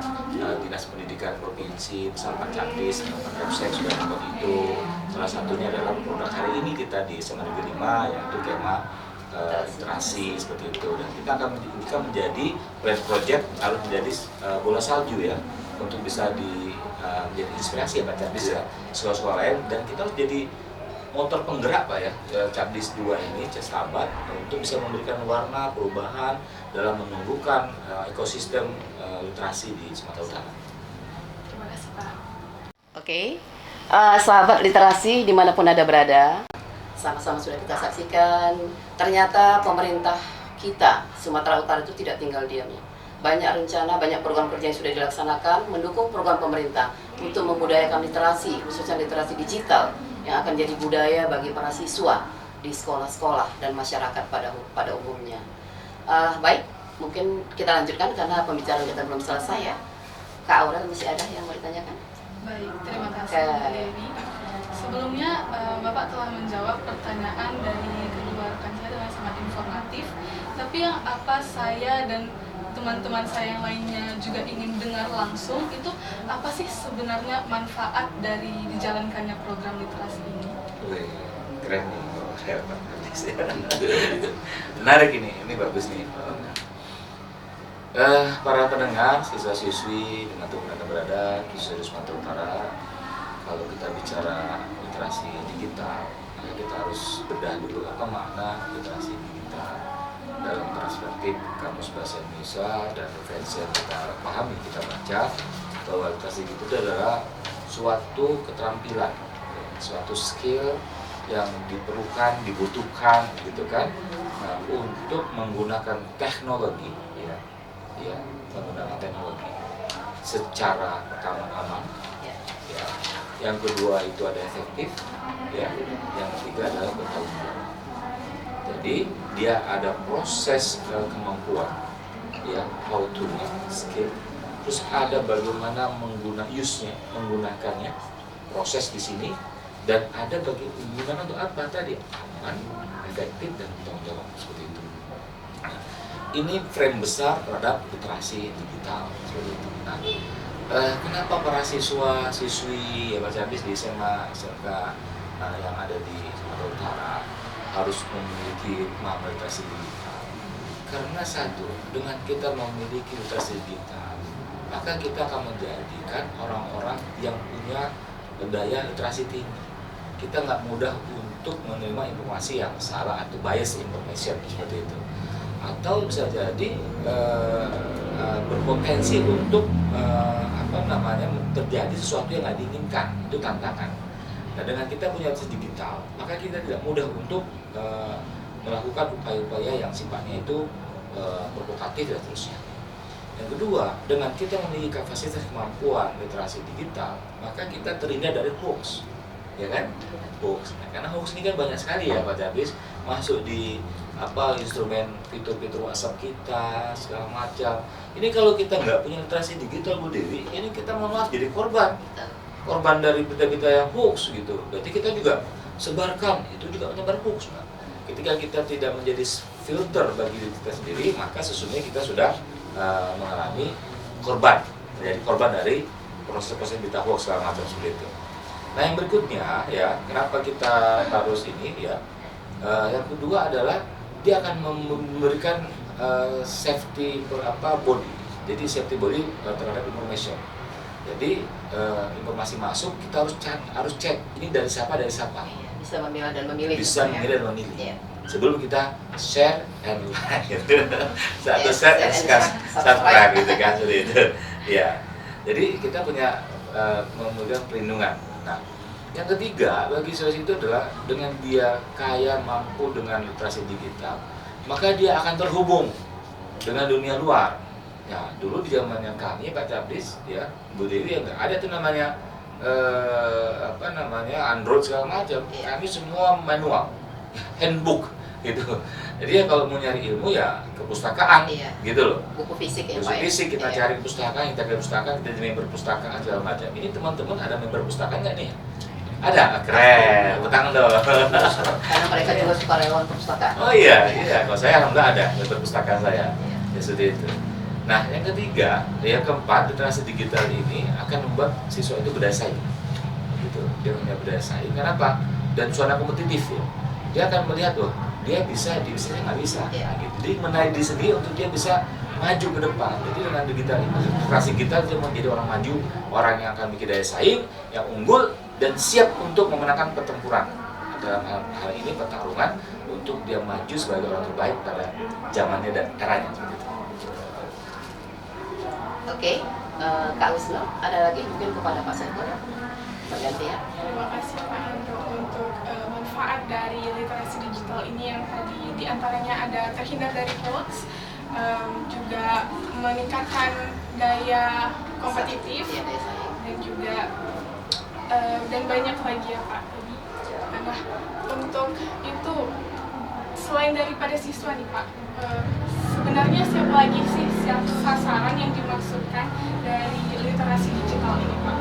Dinas Pendidikan Provinsi, misalnya Pak Capdis, Pak Kapsek sudah membuat itu. Salah satunya adalah produk hari ini kita di SMA Negeri 5 yaitu tema literasi seperti itu, dan kita akan menjadi project harus menjadi bola salju ya, untuk bisa menjadi inspirasi ya Pak Capdis ya, sekolah-sekolah lain, dan kita harus jadi motor penggerak Pak ya, Capdis 2 ini, Cestabat, untuk bisa memberikan warna perubahan dalam menumbuhkan ekosistem literasi di Sumatera Utara. Terima kasih, Pak. Oke, sahabat literasi dimanapun Anda berada, sama-sama sudah kita saksikan, ternyata pemerintah kita, Sumatera Utara itu tidak tinggal diamnya. Banyak rencana, banyak program kerja yang sudah dilaksanakan, mendukung program pemerintah untuk membudayakan literasi, khususnya literasi digital, yang akan jadi budaya bagi para siswa di sekolah-sekolah dan masyarakat pada umumnya. Baik, mungkin kita lanjutkan karena pembicaraan kita belum selesai ya. Kak Aurel masih ada yang mau ditanyakan? Baik, terima kasih Mbak Dewi. Sebelumnya Bapak telah menjawab pertanyaan dari kedua rekan saya dengan sangat informatif. Tapi yang apa saya dan teman-teman saya yang lainnya juga ingin dengar langsung, itu apa sih sebenarnya manfaat dari dijalankannya program literasi ini? Wih, keren nih, menarik ini bagus nih. Para pendengar, siswa-siswi, dimanapun Anda berada, khususnya di Sumatera Utara, kalau kita bicara literasi digital, maka kita harus bedah dulu apa makna literasi digital dalam perspektif Kamus Bahasa Indonesia dan referensi yang kita pahami, kita baca bahwa literasi itu adalah suatu keterampilan, suatu skill yang dibutuhkan gitu kan, untuk menggunakan teknologi ya, menggunakan teknologi secara pertama aman ya. Yang kedua itu ada efektif ya, yang ketiga adalah bertanggung jawab. Jadi dia ada proses kemampuan ya, how to-nya, skill, terus ada bagaimana menggunakannya, proses di sini, dan ada bagaimana untuk apa tadi, aman, efektif, dan bertanggung jawab, seperti itu. Nah, ini frame besar terhadap literasi digital seperti itu. Nah, kenapa para siswa-siswi ya Pak Capdis di SMA SMK yang ada di Sumatera Utara harus memiliki pemahaman literasi digital? Karena satu, dengan kita memiliki literasi digital, maka kita akan menjadikan orang-orang yang punya daya literasi tinggi. Kita nggak mudah untuk menerima informasi yang salah atau bias information seperti itu, atau bisa jadi berpotensi untuk terjadi sesuatu yang nggak diinginkan. Itu tantangan. Nah, dengan kita punya literasi digital, maka kita tidak mudah untuk melakukan upaya-upaya yang sifatnya itu provokatif dan seterusnya. Yang kedua, dengan kita memiliki kapasitas kemampuan literasi digital, maka kita terhindar dari hoax, ya kan? Hoax. Nah, karena hoax ini kan banyak sekali ya Pak Capdis, masuk di instrumen fitur-fitur WhatsApp kita segala macam. Ini kalau kita nggak punya literasi digital Bu Dewi, ini kita mohon maaf jadi korban dari berita-berita yang hoax gitu. Berarti kita juga sebarkan, itu juga menyebar hoax, Pak. Ketika kita tidak menjadi filter bagi diri kita sendiri, maka sesungguhnya kita sudah mengalami korban, menjadi korban dari proses-proses berita hoax segala macam seperti itu. Nah, yang berikutnya ya, kenapa kita harus ini ya? Yang kedua adalah dia akan memberikan safety body. Jadi safety body terhadap information. Jadi informasi masuk kita harus cek ini dari siapa. Bisa memilah dan memilih. Ya. Sebelum kita share and like gitu. Satu share and subscribe gitu kan, seperti itu. Ya. Jadi kita punya memegang perlindungan. Nah, yang ketiga bagi siswa itu adalah dengan dia kaya mampu dengan literasi digital, maka dia akan terhubung dengan dunia luar. Ya, dulu di zamannya kami Pak Cabdis, ya Bu Dewi ya nggak ada tuh namanya Android segala macam. Kami semua manual, handbook gitu. Jadi ya kalau mau nyari ilmu ya ke pustakaan, gitu loh. Buku fisik ya Buku Pak. fisik kita cari pustakaan, kita ke pustakaan, kita jadi member pustakaan segala macam. Ini teman-teman ada member pustakaan nggak nih? Ada, keren, tangan dong. Karena mereka juga suka rela perpustakaan. Oh iya, kalau saya alhamdulillah ada member pustakaan saya. Ya sudah itu. Nah, yang ketiga, yang keempat, literasi digital ini akan membuat siswa itu berdaya saing. Gitu. Dia punya berdaya saing. Kenapa? Dan suasana kompetitif ya. Dia akan melihat loh, dia bisa, dia bisa, nggak bisa. Nah, gitu. Jadi menarik diri sendiri untuk dia bisa maju ke depan. Jadi dengan digital ini, literasi digital dia menjadi orang maju, orang yang akan bikin daya saing, yang unggul dan siap untuk memenangkan pertempuran. Dalam hal ini pertarungan untuk dia maju sebagai orang terbaik pada zamannya dan eranya. Seperti itu. Oke, Kak Wisnu, ada lagi mungkin kepada Pak Saiful berganti ya. Terima kasih Pak Hendro untuk manfaat dari literasi digital ini yang tadi diantaranya ada terhindar dari hoax, juga meningkatkan daya kompetitif, dan juga dan banyak lagi ya Pak. Nah, untuk itu selain daripada siswa nih Pak, sebenarnya siapa lagi sih sasaran yang dimaksudkan dari literasi digital ini Pak?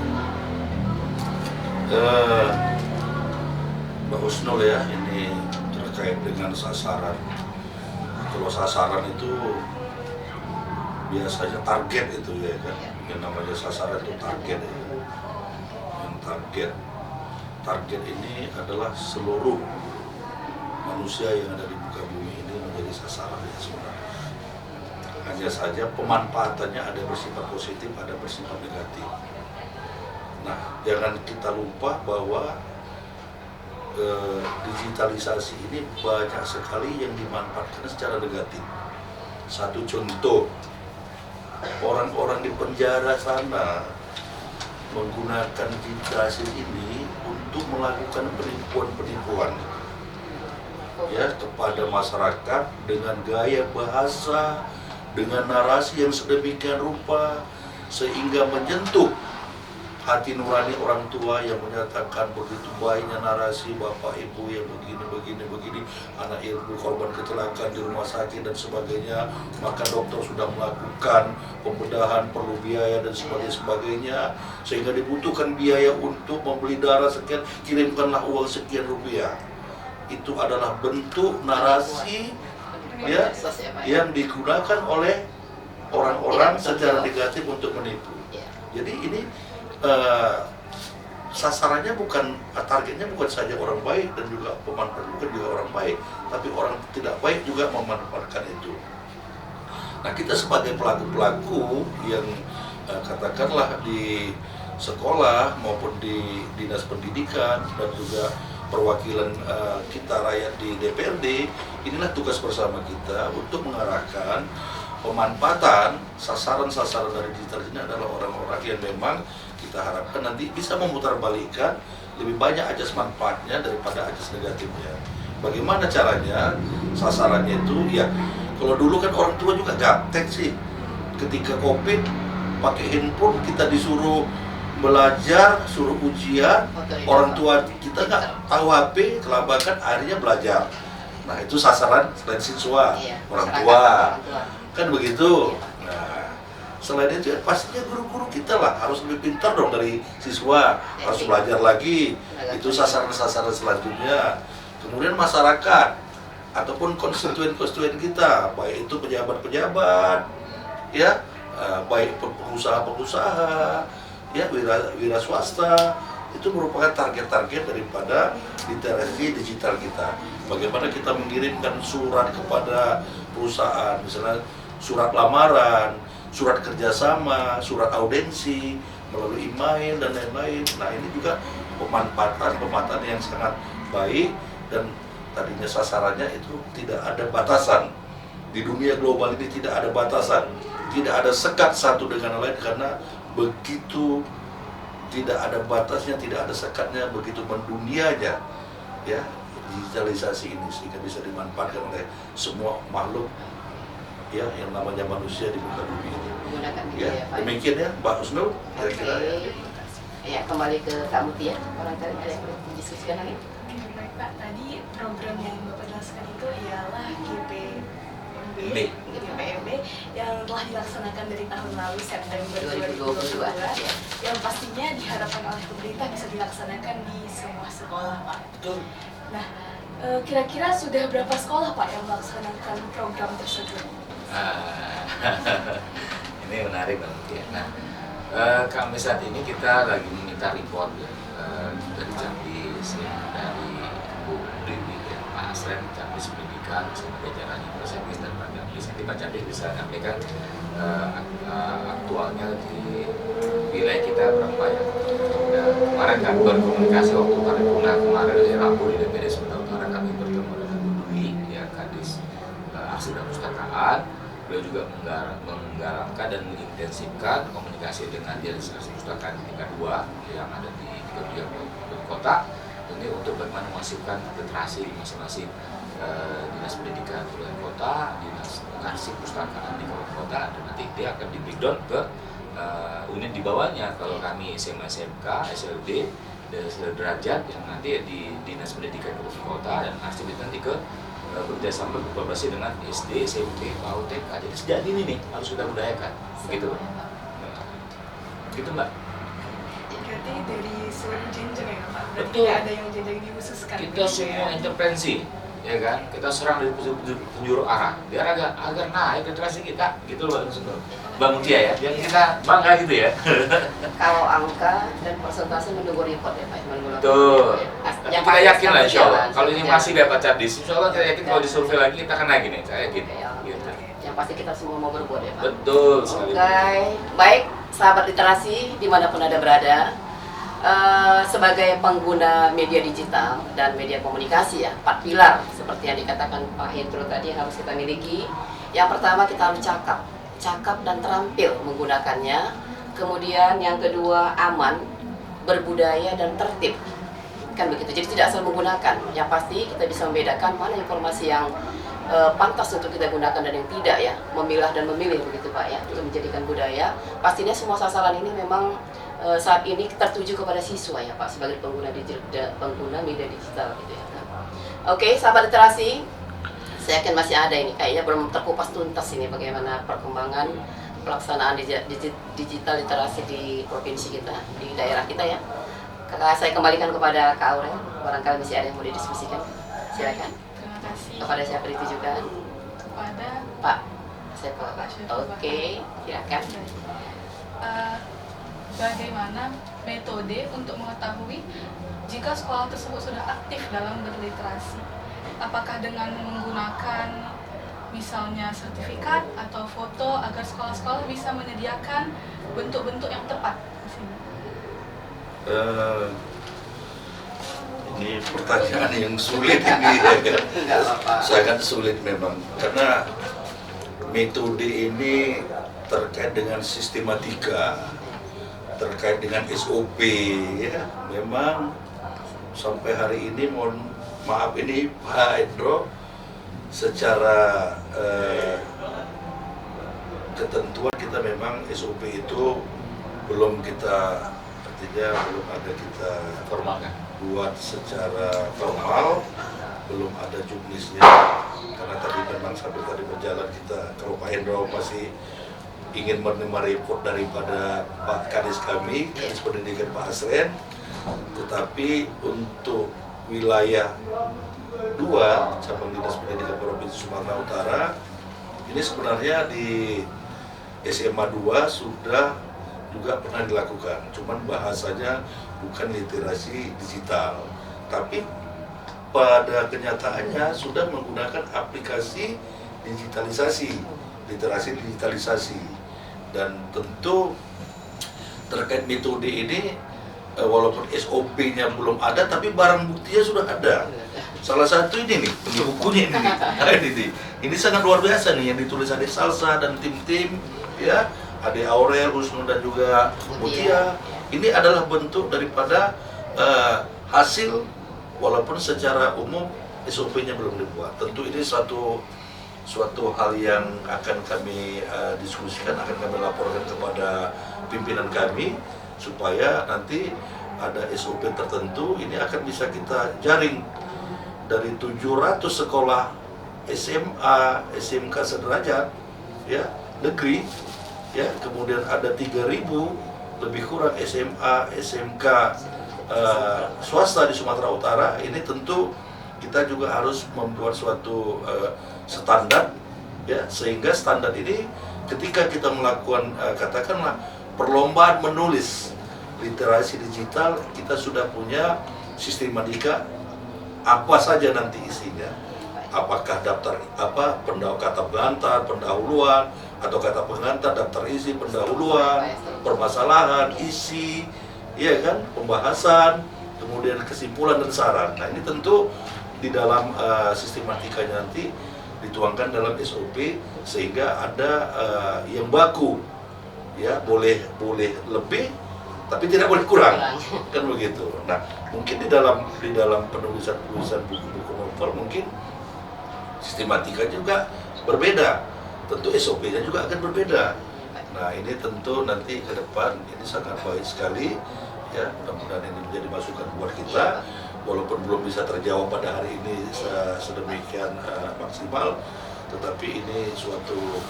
Mbak Husnul ya, ini terkait dengan sasaran. Kalau sasaran itu biasanya target itu ya kan, yang namanya sasaran itu target ya. Yang target ini adalah seluruh manusia yang ada di muka bumi ini menjadi sasaran ya sebenarnya. Hanya saja pemanfaatannya ada bersifat positif, ada bersifat negatif. Nah, jangan kita lupa bahwa digitalisasi ini banyak sekali yang dimanfaatkan secara negatif. Satu contoh, orang-orang di penjara sana menggunakan digitalisasi ini untuk melakukan penipuan-penipuan ya kepada masyarakat dengan gaya bahasa, dengan narasi yang sedemikian rupa sehingga menyentuh hati nurani orang tua yang menyatakan begitu baiknya narasi bapak ibu yang begini, anak ibu korban kecelakaan di rumah sakit dan sebagainya, maka dokter sudah melakukan pembedahan, perlu biaya dan sebagainya, sehingga dibutuhkan biaya untuk membeli darah sekian, kirimkanlah uang sekian rupiah. Itu adalah bentuk narasi ya yang digunakan oleh orang-orang secara negatif untuk menipu. Jadi ini sasarannya targetnya bukan saja orang baik dan juga pemanfaat, bukan juga orang baik, tapi orang tidak baik juga memanfaatkan itu. Nah, kita sebagai pelaku-pelaku yang katakanlah di sekolah maupun di dinas pendidikan dan juga perwakilan kita rakyat di DPRD, inilah tugas bersama kita untuk mengarahkan pemanfaatan sasaran-sasaran dari digital ini adalah orang-orang yang memang kita harapkan nanti bisa memutarbalikkan lebih banyak ajas manfaatnya daripada ajas negatifnya. Bagaimana caranya? Sasarannya itu ya, kalau dulu kan orang tua juga gaptek sih. Ketika COVID pakai handphone, kita disuruh belajar, suruh ujian, orang tua kita nggak tahu HP, kelabakan, akhirnya belajar. Nah, itu sasaran selain siswa, orang tua. Kan begitu. Nah, selain itu ya pastinya guru-guru kita lah harus lebih pintar dong dari siswa, harus belajar lagi. Itu sasaran-sasaran selanjutnya. Kemudian masyarakat ataupun konstituen-konstituen kita, baik itu pejabat-pejabat, ya, baik pengusaha-pengusaha, ya, wira swasta, itu merupakan target-target daripada literasi digital kita. Bagaimana kita mengirimkan surat kepada perusahaan, misalnya surat lamaran, surat kerjasama, surat audensi, melalui email dan lain-lain. Nah, ini juga pemanfaatan yang sangat baik dan tadinya sasarannya itu tidak ada batasan. Di dunia global ini tidak ada batasan, tidak ada sekat satu dengan lain karena begitu tidak ada batasnya, tidak ada sekatnya, begitu mendunianya ya digitalisasi ini, sehingga bisa dimanfaatkan oleh semua makhluk ya yang namanya manusia di muka bumi ini. Menggunakan Ya, media, Pak. demikian ya Mbak Husnul kira-kira ya. Oke. Ya, kembali ke Kak Mutia. Barangkali ada yang boleh didiskusikan lagi. Oke, baik Pak. Tadi program yang Bapak jelaskan itu ialah GPMB, GPMB yang telah dilaksanakan dari tahun lalu September 2022, 2022. yang pastinya diharapkan oleh pemerintah bisa dilaksanakan di semua sekolah, Pak. Betul. Nah, kira-kira sudah berapa sekolah Pak yang melaksanakan program tersebut? Ini menarik banget ya. Nah, kami saat ini kita lagi meminta report ya, dari Campis, ya, dari Bu Dewi, ya, Pak Asren, Campis Pendidikan, sama jajaran Indosemis dan Pak Campis. Nanti Pak Campis bisa sampaikan aktualnya di wilayah kita berapa ya. Dan kemarin kami berkomunikasi waktu paripurna kemarin hari Rabu di DPD Sumatera Utara, kami bertemu dengan Bu Dewi, ya Kadis Arsip dan Pustakaan. Beliau juga menggalakkan dan mengintensifkan komunikasi dengan dinas perpustakaan tingkat 2 yang ada di 33 kota. Ini untuk bagaimana memasifkan literasi di masing-masing dinas pendidikan kabupaten kota, dinas arsip perpustakaan di kabupaten kota, dan nanti dia akan di breakdown ke unit di bawahnya. Kalau kami SMA, SMK, SLD, dan sederajat yang nanti di dinas pendidikan kabupaten kota dan arsip itu nanti ke bekerjasama berkolaborasi dengan SD, SMP, PAUD, TK. Jadi sejak dini nih harus kita budayakan, begitu. Gitu Mbak. Berarti dari seluruh jenjang ya Pak? Berarti Betul. tidak ada yang jenjang dikhususkan? Kita begitu semua ya? intervensi, ya kan? Kita serang dari penjuru arah, biar agar naik literasi kita, gitu loh Bang Mutia ya. Biar kita bangga gitu ya. Kalau angka dan persentase menunggu report ya Pak. Tuh. Yang Kita yakin lah insya Allah. berjalan, Kalau ini berjalan. masih dapat Cadis, insya Allah kita yakin kalau disurvei lagi kita akan naik ini. Saya yakin. Ya, Gitu. yang pasti kita semua mau berbuat ya Pak. Betul sekali. Oke, baik sahabat literasi dimanapun Anda berada, sebagai pengguna media digital dan media komunikasi ya, 4 pilar seperti yang dikatakan Pak Hendro tadi yang harus kita miliki. Yang pertama kita harus cakap dan terampil menggunakannya. Kemudian yang kedua aman, berbudaya dan tertib. Kan begitu. Jadi tidak asal menggunakan. Yang pasti kita bisa membedakan mana informasi yang pantas untuk kita gunakan dan yang tidak ya, memilah dan memilih begitu Pak ya, untuk menjadikan budaya. Pastinya semua sasaran ini memang saat ini tertuju kepada siswa ya Pak, sebagai pengguna media digital gitu ya. Oke, sahabat literasi, saya yakin masih ada ini kayaknya belum terkupas tuntas ini bagaimana perkembangan pelaksanaan digital literasi di provinsi kita, di daerah kita ya. Saya kembalikan kepada Kak Aurel, barangkali masih ada yang mau didiskusikan. Silakan. Terima kasih. Kepada siapa ditujukan? Kepada Pak Sepul. Pak Sepul. Oke, silakan. Bagaimana metode untuk mengetahui jika sekolah tersebut sudah aktif dalam berliterasi? Apakah dengan menggunakan misalnya sertifikat atau foto agar sekolah-sekolah bisa menyediakan bentuk-bentuk yang tepat? Ini pertanyaan yang sulit ini. Enggak apa-apa. Sangat sulit memang karena metode ini terkait dengan sistematika, terkait dengan SOP ya. Memang sampai hari ini mohon maaf ini Pak Hendro, secara ketentuan kita memang SOP itu belum kita, artinya belum ada kita Formalkan. buat secara formal, belum ada juknisnya karena tadi memang sampai tadi berjalan kita, kalau Pak Hendro masih ingin menerima report daripada Pak Kadis kami, Kadis Pendidikan Pak Asren, tetapi untuk wilayah 2 cabang dinas pendidikan Provinsi Sumatera Utara ini sebenarnya di SMA 2 sudah juga pernah dilakukan, cuman bahasanya bukan literasi digital, tapi pada kenyataannya sudah menggunakan aplikasi digitalisasi, literasi digitalisasi. Dan tentu terkait metode ini walaupun SOP-nya belum ada, tapi barang buktinya sudah ada. Salah satu ini nih, ini bukunya ini nih. Ini sangat luar biasa nih yang ditulis Ade Salsa dan tim-tim ya, Ade Aurel, Husnul dan juga Mutia. Ini adalah bentuk daripada hasil walaupun secara umum SOP-nya belum dibuat. Tentu ini satu suatu hal yang akan kami diskusikan, akan kami laporkan kepada pimpinan kami supaya nanti ada SOP tertentu. Ini akan bisa kita jaring dari 700 sekolah SMA, SMK sederajat ya negeri ya, kemudian ada 3.000 lebih kurang SMA, SMK swasta di Sumatera Utara. Ini tentu kita juga harus membuat suatu standar ya, sehingga standar ini ketika kita melakukan katakanlah perlombaan menulis literasi digital, kita sudah punya sistematika apa saja nanti isinya, apakah daftar kata pengantar, pendahuluan, atau kata pengantar, daftar isi, pendahuluan, permasalahan, isi, ya kan, pembahasan, kemudian kesimpulan dan saran. Nah ini tentu di dalam sistematikanya nanti dituangkan dalam SOP sehingga ada yang baku, ya boleh lebih tapi tidak boleh kurang, kan begitu. Nah mungkin di dalam penulisan buku-buku novel mungkin sistematika juga berbeda, tentu SOP-nya juga akan berbeda. Nah ini tentu nanti ke depan ini sangat baik sekali ya, mudah-mudahan ini menjadi masukan buat kita, walaupun belum bisa terjawab pada hari ini sedemikian maksimal, tetapi ini suatu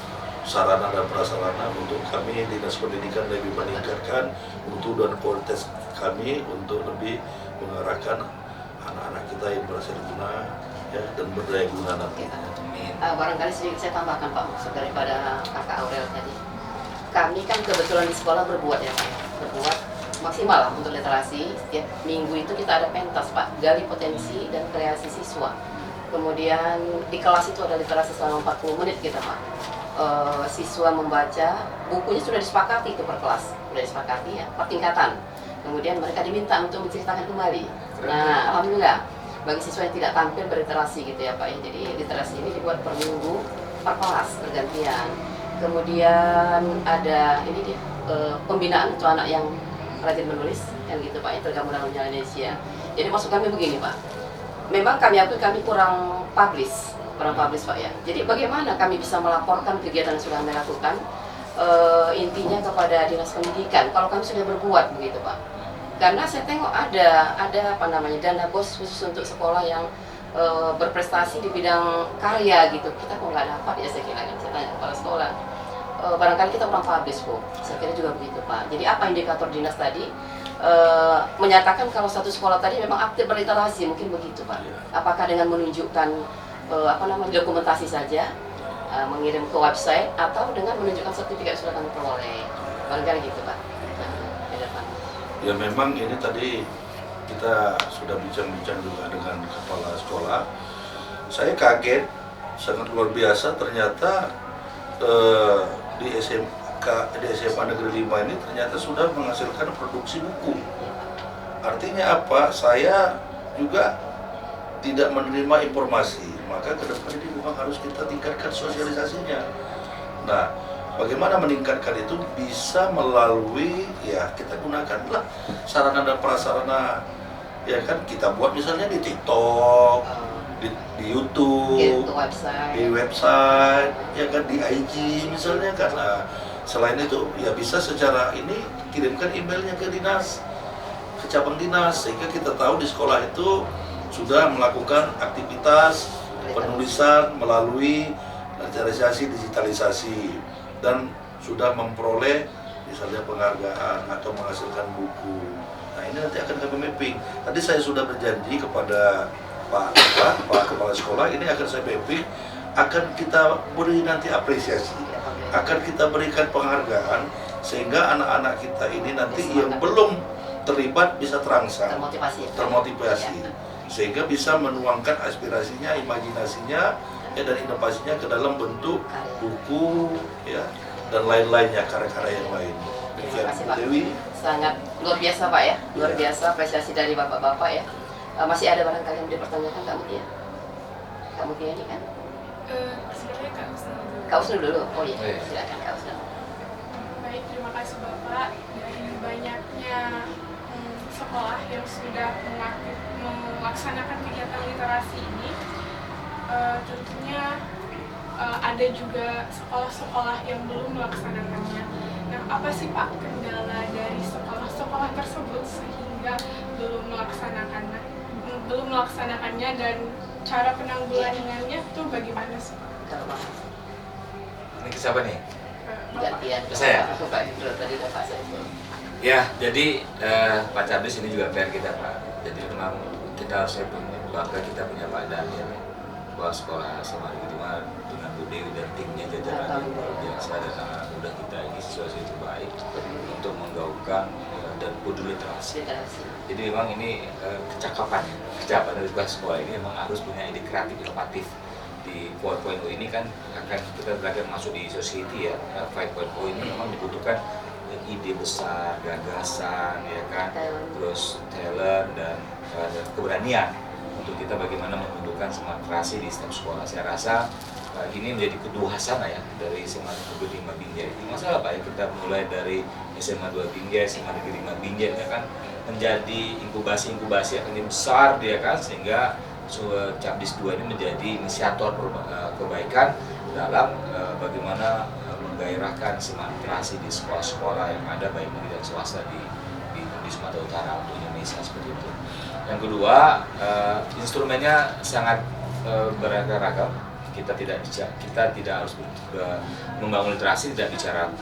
sarana dan prasarana untuk kami Dinas Pendidikan lebih meningkatkan mutu dan kualitas kami untuk lebih mengarahkan anak-anak kita yang berhasil guna ya, dan berdaya guna nanti. Barangkali sedikit saya tambahkan Pak, maksud daripada Kakak Aurel tadi. Kami kan kebetulan di sekolah berbuat ya Pak, berbuat maksimal lah untuk literasi. Setiap minggu itu kita ada pentas Pak, gali potensi dan kreasi siswa. Kemudian di kelas itu ada literasi selama 40 menit kita Pak. Siswa membaca, bukunya sudah disepakati itu per kelas, sudah disepakati ya, per tingkatan. Kemudian mereka diminta untuk menceritakan kembali. Nah, alhamdulillah bagi siswa yang tidak tampil berliterasi gitu ya Pak ya. Jadi literasi ini dibuat per minggu, per kelas bergantian. Kemudian ada ini dia pembinaan untuk anak yang rajin menulis yang gitu Pak, yang tergabung dalam Jalan Indonesia. Jadi maksud kami begini Pak, memang kami akui kami kurang publish Pak ya. Jadi bagaimana kami bisa melaporkan kegiatan yang sudah kami lakukan intinya kepada Dinas Pendidikan kalau kami sudah berbuat begitu Pak. Karena saya tengok ada apa namanya dana BOS khusus untuk sekolah yang berprestasi di bidang karya gitu. Kita kok nggak dapat ya, saya kira kan, saya tanya kepala sekolah. Barangkali kita kurang publish Bu. Saya kira juga begitu Pak. Jadi apa indikator dinas tadi? Menyatakan kalau satu sekolah tadi memang aktif berliterasi, mungkin begitu Pak. Apakah dengan menunjukkan dokumentasi saja, mengirim ke website, atau dengan menunjukkan sertifikat sudah kami peroleh, barangkali gitu Pak. Ya memang ini tadi kita sudah bincang-bincang juga dengan kepala sekolah. Saya kaget, sangat luar biasa ternyata di SMA Negeri 5 ini ternyata sudah menghasilkan produksi buku. Artinya apa? Saya juga tidak menerima informasi, maka ke depan ini memang harus kita tingkatkan sosialisasinya. Nah, bagaimana meningkatkan itu bisa melalui ya kita gunakanlah sarana dan prasarana ya kan, kita buat misalnya di TikTok, di YouTube, di website, ya kan, di IG misalnya kan. Nah, selain itu ya bisa secara ini kirimkan emailnya ke dinas, ke cabang dinas, sehingga kita tahu di sekolah itu sudah melakukan aktivitas penulisan melalui digitalisasi dan sudah memperoleh misalnya penghargaan atau menghasilkan buku. Nah ini nanti akan kami mapping. Tadi saya sudah berjanji kepada Pak Kepala Sekolah, ini akan saya mapping, akan kita beri nanti apresiasi, akan kita berikan penghargaan sehingga anak-anak kita ini nanti yang belum terlibat bisa terangsang, termotivasi. Sehingga bisa menuangkan aspirasinya, imajinasinya, ya, dan inovasinya ke dalam bentuk buku, ya, dan lain-lainnya, karya-karya yang lain. Terima kasih Pak. Dewi. Sangat luar biasa Pak ya, luar biasa apresiasi dari bapak-bapak ya. Masih ada barangkali yang dipertanyakan Kak Mutia? Kak Mutia ini kan? Sebenarnya Kak Usnul dulu. Kak Usnul dulu? Oh iya, silakan Kak Usnul. Baik, terima kasih Bapak. Dari banyaknya sekolah yang sudah melaksanakan kegiatan literasi ini, tentunya ada juga sekolah-sekolah yang belum melaksanakannya. Nah, apa sih Pak kendala dari sekolah-sekolah tersebut sehingga belum melaksanakannya dan cara penanggulangannya tuh bagaimana sih Pak? Kalau Pak, Ini ke siapa nih? Bapak. gantian Ke saya? Pak Hendro, tadi udah Pak Saiful. Ya, jadi Pak Cabis ini juga PR kita Pak. Jadi memang kita harus bangga kita punya Pak Daniel bahwa sekolah SMA Negeri 5 dengan Bu Dewi dan timnya jajaran yang luar biasa dan anak muda kita ini siswa-siswa terbaik untuk menggaungkan dan peduli literasi. Jadi memang ini kecakapan dari sekolah ini memang harus punya ide kreatif inovatif. Di 4.0 ini kan akan kita belajar masuk di society ya. 5.0 ini memang dibutuhkan ide besar, gagasan, ya kan, terus talent dan keberanian untuk kita bagaimana menumbuhkan semangat literasi di setiap sekolah. Saya rasa ini menjadi kedua-hasana ya dari SMA Negeri 5 Binjai. Ini masalah Pak ya, kita mulai dari SMA 2 Binjai, SMA Negeri 5 Binjai ya kan, menjadi inkubasi yang besar dia kan, sehingga Cabdis 2 ini menjadi inisiator kebaikan dalam bagaimana menggairahkan semangat literasi di sekolah-sekolah yang ada baik negeri dan swasta di Sumatera Utara untuk Indonesia seperti itu. Yang kedua, instrumennya sangat beragam-ragam. Kita tidak harus membangun literasi tidak bicara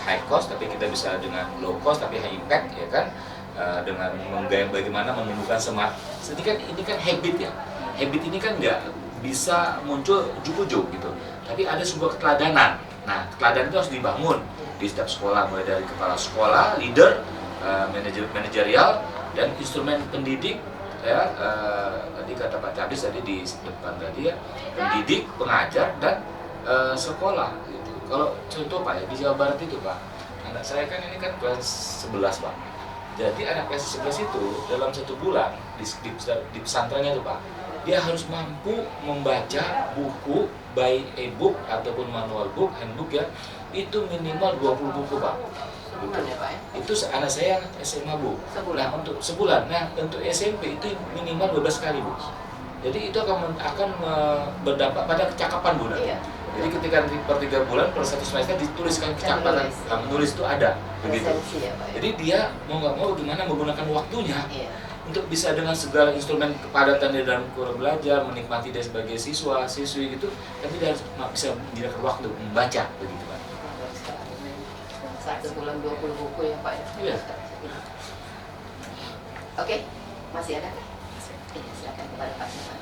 high cost, tapi kita bisa dengan low cost tapi high impact ya kan, dengan bagaimana menumbuhkan semangat. Ini kan habit ya. Habit ini kan nggak bisa muncul ujuk-ujuk gitu, tapi ada sebuah keteladanan. Nah, keteladanan itu harus dibangun di setiap sekolah, mulai dari kepala sekolah, leader, manajerial, dan instrumen pendidik. Ya, tadi kata Pak Cabis tadi di depan tadi ya, pendidik, pengajar, dan sekolah. Gitu. Kalau contoh Pak ya, di Jawa Barat itu Pak, anak saya kan ini kan kelas 11 Pak. Jadi anak kelas 11 itu dalam 1 bulan di pesantrennya itu Pak, dia harus mampu membaca buku baik e-book ataupun manual book, handbook ya, itu minimal 20 buku Pak. Sebulan ya Pak ya? Itu anak saya SMA Bu. Nah, untuk sebulan. Nah, untuk SMP itu minimal 12 kali Bu. Jadi itu akan berdampak pada kecakapan Bu. Iya. Jadi ketika per 3 bulan per 1 semester dituliskan kecakapan, menulis itu ada begitu. Esensi ya Pak ya? Jadi dia mau nggak mau gimana menggunakan waktunya Iya. untuk bisa dengan segala instrumen kepadatan di dalam kurang belajar, menikmati dia sebagai siswa, siswi gitu, tapi dia harus bisa menyediakan waktu membaca begitu Pak. 1 bulan 20 buku ya Pak ya? Iya. Oke, masih ada? Iya, silakan kepada Pak Saiful.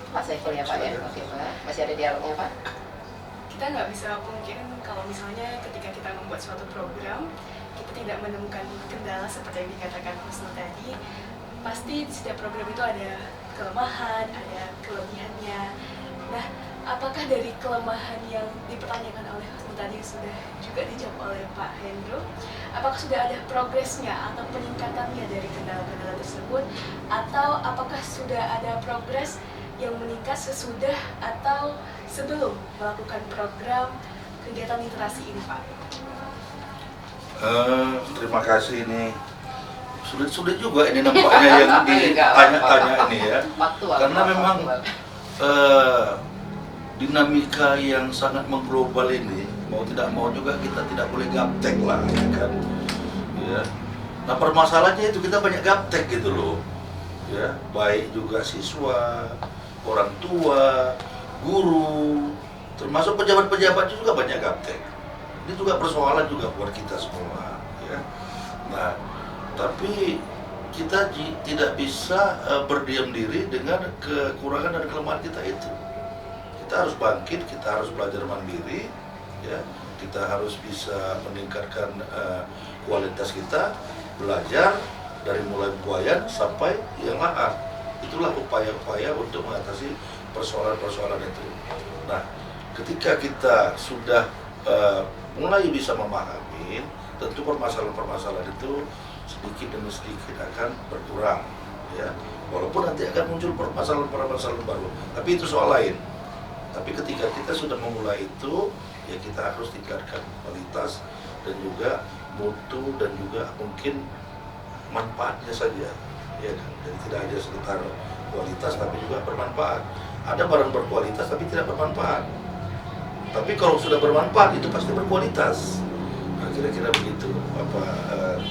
Pak Saiful ya Pak ya? Oke Pak, masih ada dialognya Pak? Kita nggak bisa pungkiri kalau misalnya ketika kita membuat suatu program, kita tidak menemukan kendala seperti yang dikatakan Husnul tadi. Pasti setiap program itu ada kelemahan, ada kelebihannya. Nah, apakah dari kelemahan yang dipertanyakan oleh Husnul tadi sudah juga dijawab oleh Pak Hendro? Apakah sudah ada progresnya atau peningkatannya dari kendala-kendala tersebut? Atau apakah sudah ada progres yang meningkat sesudah atau sebelum melakukan program kegiatan literasi ini Pak? Terima kasih, ini sulit juga ini nampaknya yang ditanya-tanya ini ya, karena memang dinamika yang sangat mengglobal ini, mau tidak mau juga kita tidak boleh gaptek lah ya kan ya. Nah, permasalahannya itu kita banyak gaptek gitu loh ya, baik juga siswa, orang tua, guru, termasuk pejabat-pejabat juga banyak gaptek. Ini juga persoalan juga buat kita semua ya. Nah, tapi kita tidak bisa berdiam diri dengan kekurangan dan kelemahan kita itu. Kita harus bangkit, kita harus belajar mandiri ya. Kita harus bisa meningkatkan kualitas kita, belajar dari mulai buayan sampai yang lahar. Itulah upaya-upaya untuk mengatasi persoalan-persoalan itu. Nah, ketika kita sudah mulai bisa memahami, tentu permasalahan-permasalahan itu sedikit demi sedikit akan berkurang ya. Walaupun nanti akan muncul permasalahan-permasalahan baru, tapi itu soal lain. Tapi ketika kita sudah memulai itu, ya kita harus tingkatkan kualitas dan juga mutu dan juga mungkin manfaatnya saja ya kan. Jadi tidak hanya sekitar kualitas tapi juga bermanfaat. Ada barang berkualitas tapi tidak bermanfaat. Tapi kalau sudah bermanfaat itu pasti berkualitas. Nah, kira-kira begitu.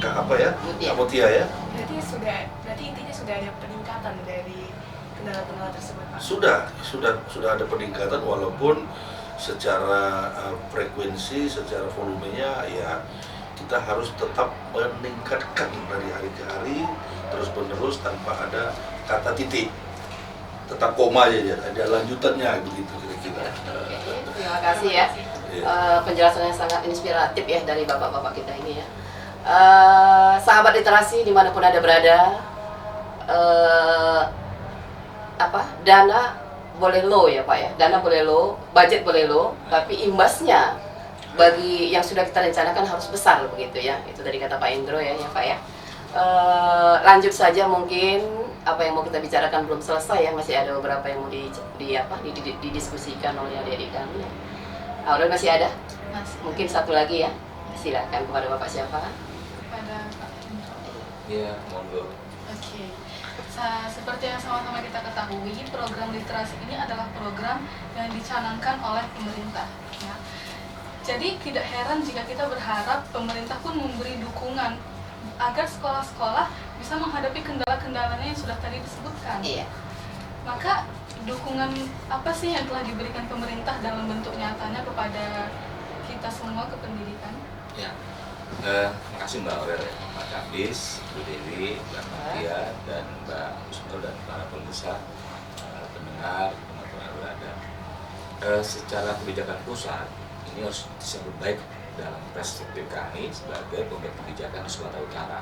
Apa ya? Mutia. Kak Mutia ya? Berarti intinya sudah ada peningkatan dari kendala-kendala tersebut, Pak. Sudah ada peningkatan walaupun secara frekuensi, secara volumenya ya kita harus tetap meningkatkan dari hari ke hari terus menerus tanpa ada kata titik, tetap koma aja, ada lanjutannya begitu kira-kira. Terima kasih ya. Penjelasannya sangat inspiratif ya dari bapak-bapak kita ini ya. Sahabat literasi dimanapun Anda berada, dana boleh low ya Pak ya, dana boleh low, budget boleh low, tapi imbasnya bagi yang sudah kita rencanakan harus besar begitu ya. Itu dari kata Pak Indro ya Pak ya. Lanjut saja, mungkin apa yang mau kita bicarakan belum selesai ya, masih ada beberapa yang mau didiskusikan oleh adik-adik kami. Aurel masih ada? Mungkin satu lagi ya. Silakan kepada Bapak siapa? Kepada Pak Indro. Ya, monggo. Oke. Seperti yang sama-sama kita ketahui, program literasi ini adalah program yang dicanangkan oleh pemerintah. Ya. Jadi tidak heran jika kita berharap pemerintah pun memberi dukungan agar sekolah-sekolah bisa menghadapi kendala-kendalanya yang sudah tadi disebutkan. Iya. Maka dukungan apa sih yang telah diberikan pemerintah dalam bentuk nyatanya kepada kita semua ke pendidikan? Ya, makasih Mbak Aurel, Pak Kadis, Bu Dewi, Mbak Mutia, dan Mbak Husnul dan para pemirsa, pendengar, teman-teman berada. Secara kebijakan pusat, ini harus disambut baik dalam perspektif kami sebagai pembuat kebijakan di Sumatera Utara.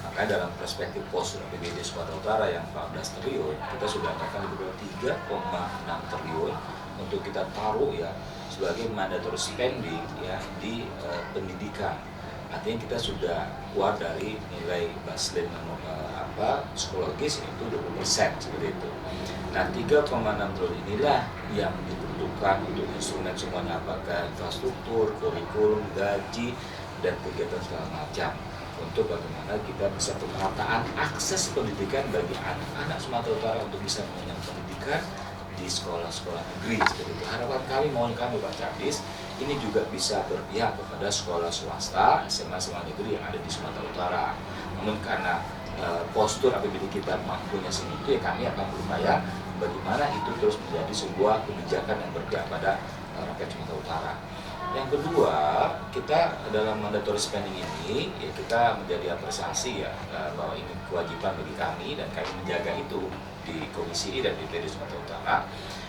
Maka dalam perspektif postur APBD Sumatera Utara yang 14 triliun, kita sudah akan dibuat 3,6 triliun untuk kita taruh ya sebagai mandatory spending ya di pendidikan. Artinya kita sudah keluar dari nilai baseline psikologis itu 20% seperti itu. Nah 3,6 triliun inilah yang dibutuhkan untuk instrumen semuanya, apakah infrastruktur, kurikulum, gaji, dan kegiatan segala macam, untuk bagaimana kita bisa pemerataan akses pendidikan bagi anak-anak Sumatera Utara untuk bisa mengenyam pendidikan di sekolah-sekolah negeri seperti itu. Harapan kami, mohon kami Pak Kadis, ini juga bisa berpihak kepada sekolah swasta, SMA negeri yang ada di Sumatera Utara. Namun karena postur APBD kita mampunya segitu, ya kami akan berupaya bagaimana itu terus menjadi sebuah kebijakan yang berpihak pada rakyat Sumatera Utara. Yang kedua, kita dalam mandatory spending ini ya kita menjadi apresiasi ya bahwa ini kewajiban bagi kami dan kami menjaga itu di Komisi I dan DPD Sumatera Utara.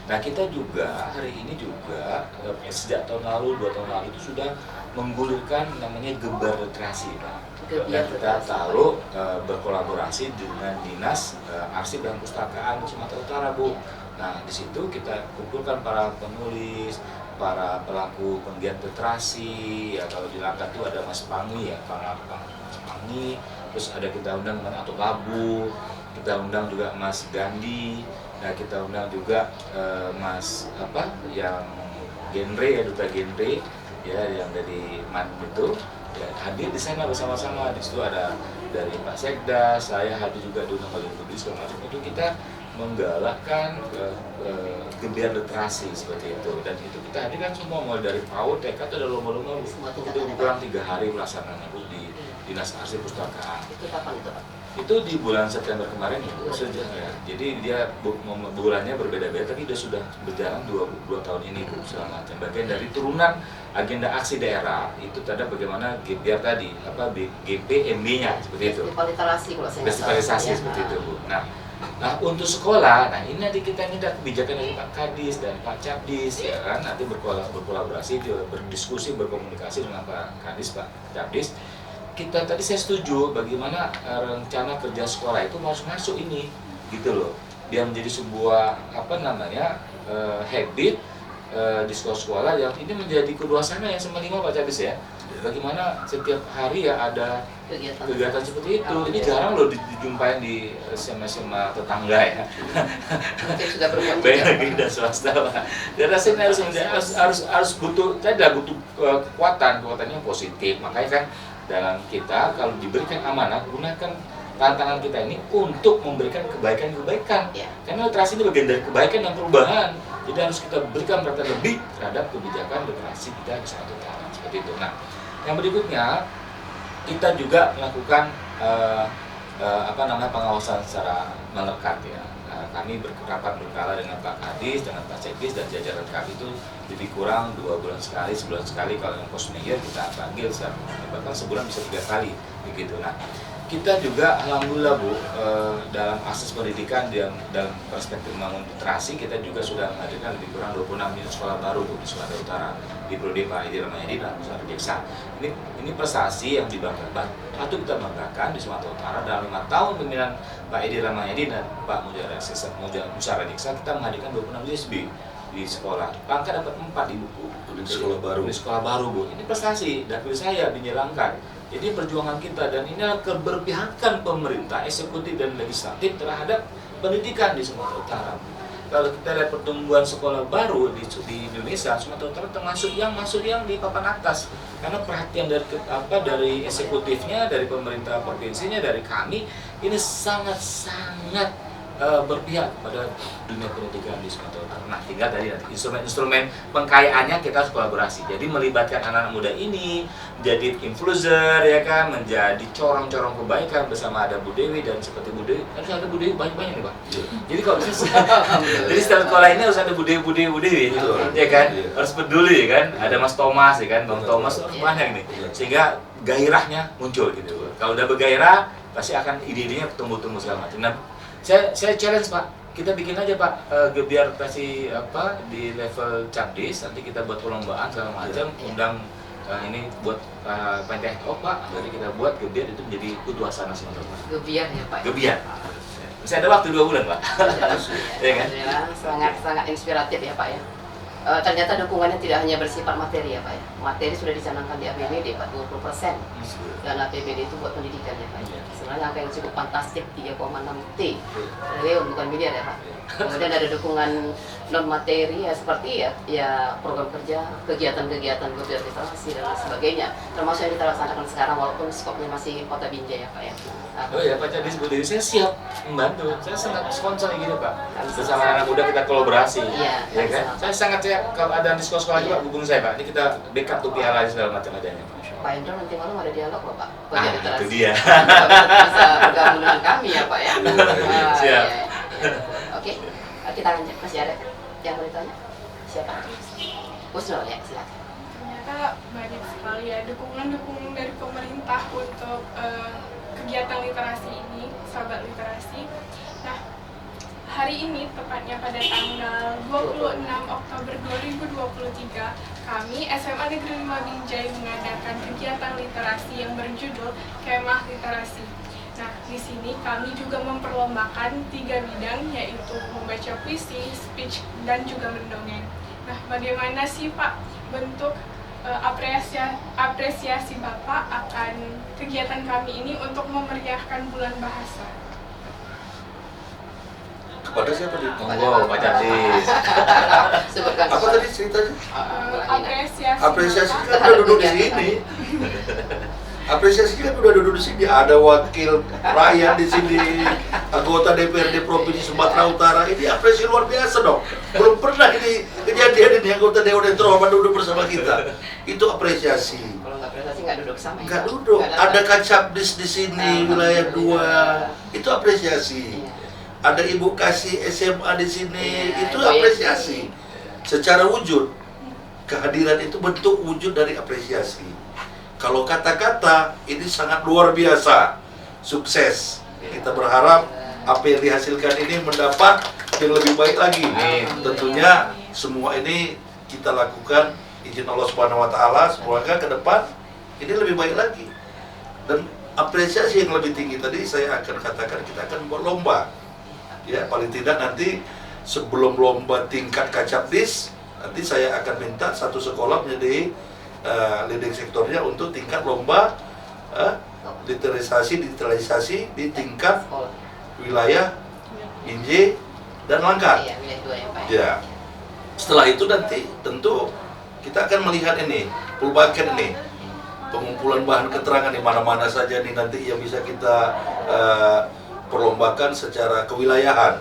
Nah kita juga hari ini juga sejak tahun lalu, 2 tahun lalu itu sudah menggulirkan namanya Gebar Literasi Pak. Dan kita taruh berkolaborasi dengan Dinas Arsip dan Pustakaan Sumatera Utara Bu. Nah di situ kita kumpulkan para penulis, para pelaku penggiat literasi, ya kalau di Langkat itu ada Mas Pangi ya, Mas Pangi, terus ada kita undang dengan Atuk Labu, kita undang juga Mas Gandhi, nah kita undang juga Mas yang genre ya, duta genre ya yang dari Man itu ya, hadir di sana bersama-sama. Di situ ada dari Pak Sekda, saya hadir juga diundang oleh Budi segala macam. Itu kita menggalakkan gebiar literasi seperti itu, dan itu kita hadirkan semua mulai dari PAUD, TK itu ada lomba-lomba itu kurang 3 hari pelaksanaannya Bu di Dinas Arsip Pustakaan. Itu kapan itu Pak? Itu di bulan September kemarin saja ya. Jadi dia bulannya berbeda-beda, tapi sudah berjalan 2 tahun ini Bu, selama bagian dari turunan agenda aksi daerah itu tanda bagaimana gebiar tadi GPMB-nya seperti itu. Festival literasi kalau saya nggak salah, Festivalisasi ya. seperti itu Bu. Nah untuk sekolah, nah ini nanti kita minta kebijakan dari Pak Kadis dan Pak Cabdis ya kan, nanti berkolaborasi, berdiskusi, berkomunikasi dengan Pak Kadis, Pak Cabdis. Kita tadi saya setuju bagaimana rencana kerja sekolah itu harus masuk ini gitu loh, biar menjadi sebuah habit di sekolah-sekolah yang ini menjadi kebiasaan yang semua Pak Cabdis ya. Bagaimana setiap hari ya ada kegiatan seperti itu. Ini jarang loh dijumpai di SMA tetangga ya. Mungkin sudah berbuat Baik lagi dan swasta Pak. Dan rasanya harus butuh kekuatan yang positif. Makanya kan dalam kita kalau diberikan amanah, gunakan tantangan kita ini untuk memberikan kebaikan-kebaikan. Ya. Karena literasi ini bagian dari kebaikan dan perubahan. Jadi harus kita berikan perhatian lebih terhadap kebijakan literasi kita di Sumatera Utara. Seperti itu. Nah, yang berikutnya kita juga melakukan pengawasan secara melekat ya. Kami rapat berkala dengan Pak Kadis, dengan Pak Sekdis dan jajaran kami itu lebih kurang 2 bulan sekali, sebulan sekali. Kalau yang post mayor kita panggil, bahkan sebulan bisa 3 kali begitu. Nah, kita juga alhamdulillah Bu, dalam akses pendidikan dan dalam perspektif membangun literasi, kita juga sudah menghadirkan lebih kurang 26 unit sekolah baru Bu, di Sumatera Utara, di Prodi Pak Edi Ramayadi dan Pusat Desa. Ini prestasi yang dibanggakan, patut kita banggakan di Sumatera Utara. Dalam 5 tahun pemimpinan Pak Edi Ramayadi dan Pak Musara Diksa, kita menghadirkan 26 USB di sekolah. Pangkat dapat 4 di buku. Di sekolah baru. Di sekolah baru Bu. Ini prestasi dari saya dinyalangkan. Jadi perjuangan kita dan ini adalah keberpihakan pemerintah, eksekutif dan legislatif terhadap pendidikan di Sumatera Utara. Kalau kita lihat pertumbuhan sekolah baru di Indonesia, Sumatera Utara termasuk yang di papan atas. Karena perhatian dari eksekutifnya, dari pemerintah provinsinya, dari kami, ini sangat-sangat berpihak pada dunia pendidikan di Sumatera Utara. Nah, tinggal tadi instrumen pengkayaannya kita harus kolaborasi. Jadi melibatkan anak-anak muda ini menjadi influencer ya kan, menjadi corong-corong kebaikan bersama ada Bu Dewi dan seperti Bu Dewi. Harus ada Bu Dewi banyak nih, Pak. Jadi kalau bisa jadi setiap sekolah ini harus ada Bu Dewi ya kan. Harus peduli ya kan. Ada Mas Thomas ya kan, Bang Thomas banyak nih. Sehingga gairahnya muncul gitu. Kalau udah bergairah pasti akan ide-idenya tumbuh segala macam. Nah, saya challenge Pak, kita bikin aja Pak gebiar kasih di level Capdis, nanti kita buat perlombaan segala macam, undang ini buat Pentekop Pak, jadi kita buat gebiar itu menjadi Udwasana Sumatera Utara. Gebiar ya Pak. Gebiar. Masih ada waktu 2 bulan Pak. Ya kan? Sangat inspiratif ya Pak ya. Ternyata dukungannya tidak hanya bersifat materi ya Pak ya. Materi sudah dicanangkan di APBD Pak 20%. Dan APBD itu buat pendidikan ya Pak. Sebenarnya angka yang cukup fantastik 3,6 T triliun, bukan miliar ya Pak. Kemudian ada dukungan non materi ya seperti ya program kerja, kegiatan-kegiatan gebiar literasi dan lain sebagainya. Termasuk yang kita laksanakan sekarang walaupun skopnya masih Kota Binjai ya Pak ya. Oh ya Pak Cadis, Bu Dewi, saya siap membantu. Saya sangat sponsor gitu Pak. Bersama anak muda kita kolaborasi. Ya kan? Saya sangat siap kalau ada di sekolah-sekolah juga hubungi saya Pak. Ini kita backup tuh piala segala macam adanya Pak. Pak Indro nanti malam ada dialog loh Pak. Itu dia. Bisa bergabung dengan kami ya Pak ya. Siap. Oke, kita lanjut. Masih ada yang mau ditanya? Siapa? Usnul ya, silakan. Ternyata banyak sekali ya dukungan dari pemerintah untuk kegiatan literasi ini, sahabat literasi. Nah, hari ini tepatnya pada tanggal 26 Oktober 2023, kami SMA Negeri 5 Binjai mengadakan kegiatan literasi yang berjudul Kemah Literasi. Nah, di sini kami juga memperlombakan 3 bidang, yaitu membaca puisi, speech, dan juga mendongeng. Nah, bagaimana sih Pak bentuk apresiasi Bapak akan kegiatan kami ini untuk memeriahkan bulan bahasa? Kepada siapa nih? Monggo Pak Cadis. Sebutkan Apa tadi ceritanya? Apresiasi Apresiasi kan udah duduk di sini. Apresiasi kan udah duduk di sini. Ada wakil rakyat di sini, anggota DPRD Provinsi Sumatera Utara. Ini apresiasi luar biasa dong. Belum pernah ini kejadian ini anggota Dewan terhormat duduk bersama kita. Itu apresiasi. Kalau nggak apresiasi nggak duduk sama ya? Nggak duduk. Ada Kacabdis di sini, wilayah 2. Itu apresiasi. Ada Ibu Kasih SMA di sini, itu apresiasi. Secara wujud, kehadiran itu bentuk wujud dari apresiasi. Kalau kata-kata, ini sangat luar biasa, sukses. Kita berharap apa yang dihasilkan ini mendapat yang lebih baik lagi. Tentunya semua ini kita lakukan izin Allah Subhanahu Wa Taala. Semoga ke depan ini lebih baik lagi. Dan apresiasi yang lebih tinggi tadi saya akan katakan kita akan buat lomba. Ya, paling tidak nanti sebelum lomba tingkat Kacabdis, nanti saya akan minta satu sekolah menjadi leading sektornya untuk tingkat lomba digitalisasi di tingkat wilayah Binjai dan Langkat. Iya, wilayah 2 ya Pak. Ya. Setelah itu nanti tentu kita akan melihat ini, perubahan ini. pengumpulan bahan keterangan di mana-mana saja nih nanti yang bisa kita perlombakan secara kewilayahan.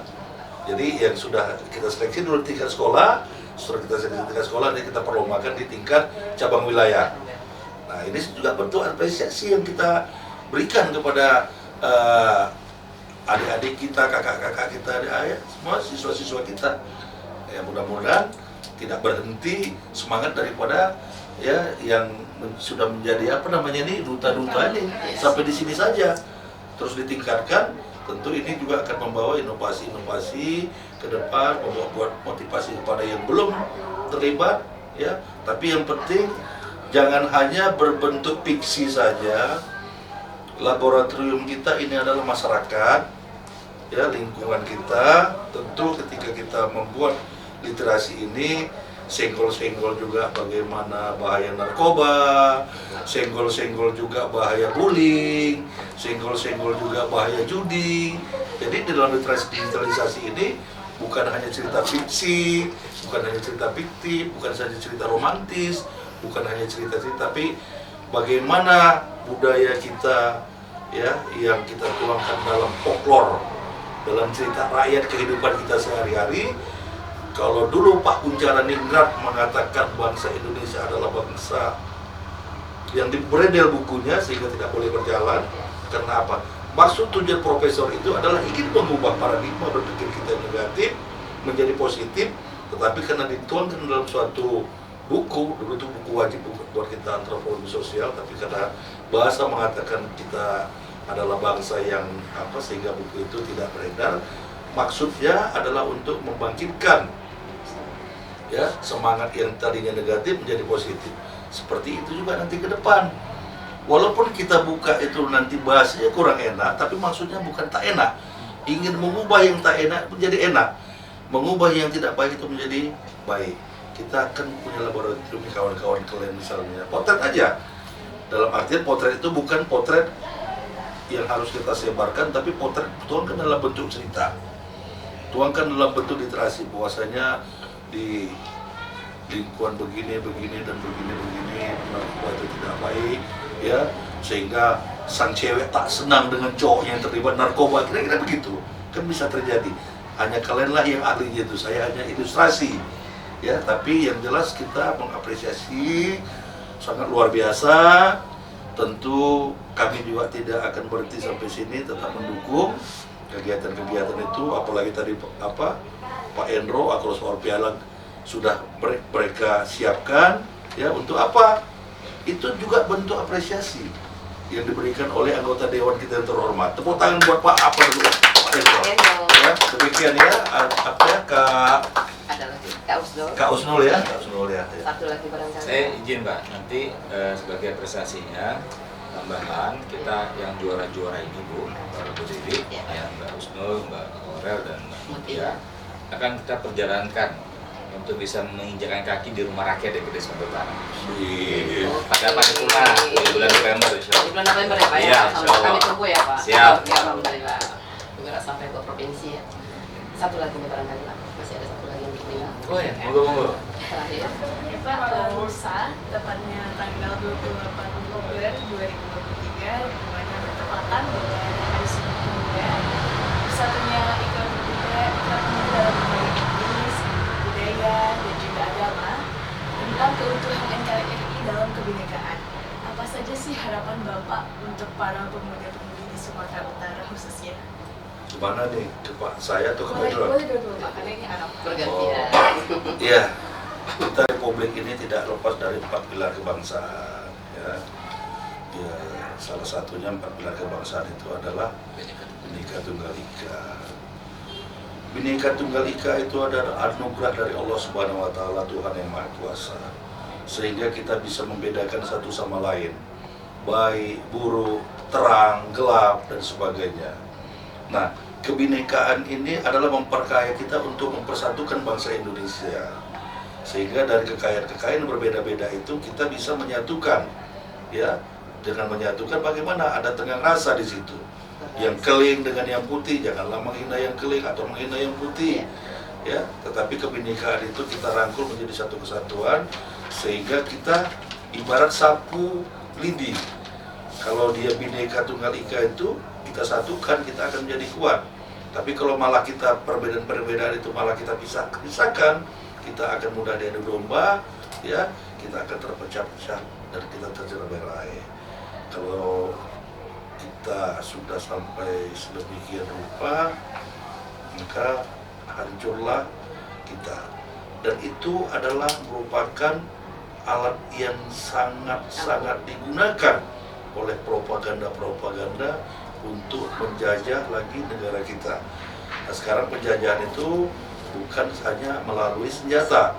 Jadi yang sudah kita seleksi dulu di tingkat sekolah, setelah kita seleksi di tingkat sekolah, nanti kita perlombakan di tingkat cabang wilayah. Nah ini juga bentuk apresiasi yang kita berikan kepada adik-adik kita, kakak-kakak kita, semua siswa-siswa kita. Ya mudah-mudahan tidak berhenti semangat daripada ya yang sudah menjadi apa namanya nih duta-duta ini sampai di sini saja, terus ditingkatkan. Tentu ini juga akan membawa inovasi-inovasi ke depan, membuat motivasi kepada yang belum terlibat, ya. Tapi yang penting jangan hanya berbentuk fiksi saja. Laboratorium kita ini adalah masyarakat, ya, lingkungan kita. Tentu ketika kita membuat literasi ini, senggol-senggol juga bagaimana bahaya narkoba, senggol-senggol juga bahaya bullying, senggol-senggol juga bahaya judi. Jadi di dalam literasi digitalisasi ini bukan hanya cerita fiksi, bukan hanya cerita fiktif, bukan saja cerita romantis, bukan hanya cerita-cerita, tapi bagaimana budaya kita, ya, yang kita tuangkan dalam folklore, dalam cerita rakyat kehidupan kita sehari-hari. Kalau dulu Pak Kunchara Ningrat mengatakan bangsa Indonesia adalah bangsa yang diberedel bukunya sehingga tidak boleh berjalan. Karena apa? Maksud tujuan profesor itu adalah ingin mengubah paradigma berpikir kita yang negatif menjadi positif, tetapi karena dituangkan dalam suatu buku, dulu itu buku wajib buat kita antropologi sosial, tapi karena bahasa mengatakan kita adalah bangsa yang apa sehingga buku itu tidak beredar. Maksudnya adalah untuk membangkitkan, ya, semangat yang tadinya negatif menjadi positif. Seperti itu juga nanti ke depan. Walaupun kita buka itu nanti bahasanya kurang enak, tapi maksudnya bukan tak enak. Ingin mengubah yang tak enak menjadi enak, mengubah yang tidak baik itu menjadi baik. Kita akan punya laboratorium kawan-kawan kalian misalnya. Potret aja. Dalam artian potret itu bukan potret yang harus kita sebarkan, tapi potret tuangkan dalam bentuk cerita. Tuangkan dalam bentuk literasi bahwasanya di lingkungan begini dan begini narkoba itu tidak baik, ya, sehingga sang cewek tak senang dengan cowoknya yang terlibat narkoba, kira-kira begitu kan bisa terjadi. Hanya kalianlah yang ahlinya itu, saya hanya ilustrasi, ya, tapi yang jelas kita mengapresiasi sangat luar biasa. Tentu kami juga tidak akan berhenti sampai sini, tetap mendukung kegiatan-kegiatan itu, apalagi tadi apa Pak Endro Akros Piala sudah mereka siapkan, ya, untuk apa? Itu juga bentuk apresiasi yang diberikan oleh anggota dewan kita yang terhormat. Tepuk tangan buat Pak apa dulu, Pak Endro. Ya, demikian ya, apa ya, Ada lagi, Kak Usnul. Kak Usnul ya, Kak Usnul ya. Satu lagi barangkali. Saya izin Pak, nanti sebagai apresiasinya tambahan kita yang juara-juara ini Bu, Bu Dewi, ya, Mbak Usnul, Mbak Aurel dan Mbak Mutia, akan kita perjalankan untuk bisa menginjakan kaki di rumah rakyat di Gede Sumatera Utara. Pada paripurna di bulan November, insya Allah. Di bulan November ya Pak, ya? Iya, insya Allah. Kami tunggu ya Pak. Siap. Ya, alhamdulillah. Segera sampai ke provinsi ya. Satu lagi nih barangkali Pak, masih ada satu lagi yang dibilang. Oh ya, monggo. Terakhir. Pak, lusa, tepatnya tanggal 28 Oktober 2023, di mana bertepatan dengan Hari Sumpah Pemuda. Bersatunya iklan pemuda dalam berbagai etnis, budaya, dan juga agama, tentang keutuhan NKRI dalam kebinekaan. Apa saja sih harapan Bapak untuk para pemuda-pemudi di Sumatera Utara khususnya? Gimana nih, ke Pak saya atau ke Pak Endro? Boleh dua-duanya, Pak, karena ini harapan. Bergantian. Iya, kita Republik ini tidak lepas dari 4 pilar kebangsaan, ya. Ya, salah satunya 4 pilar kebangsaan itu adalah Bhinneka Tunggal Ika. Bhinneka Tunggal Ika itu adalah anugerah dari Allah Subhanahu wa Ta'ala, Tuhan yang Maha Kuasa, sehingga kita bisa membedakan satu sama lain, baik, buruk, terang, gelap, dan sebagainya. Nah, kebinekaan ini adalah memperkaya kita untuk mempersatukan bangsa Indonesia, sehingga dari kekayaan-kekayaan berbeda-beda itu kita bisa menyatukan, ya. Dengan menyatukan bagaimana ada tenggang rasa di situ. Yang keling dengan yang putih, janganlah menghina yang keling atau menghina yang putih, ya. Tetapi kebinekaan itu kita rangkul menjadi satu kesatuan, sehingga kita ibarat sapu lidi. Kalau dia Bhinneka Tunggal Ika itu kita satukan, kita akan menjadi kuat. Tapi kalau malah kita perbedaan-perbedaan itu malah kita pisahkan, kita akan mudah diadu domba, ya, kita akan terpecah-pecah dan kita tercerai-berai. Kalau kita sudah sampai sedemikian rupa, maka hancurlah kita. Dan itu adalah merupakan alat yang sangat-sangat digunakan oleh propaganda-propaganda untuk menjajah lagi negara kita. Nah, sekarang penjajahan itu bukan hanya melalui senjata,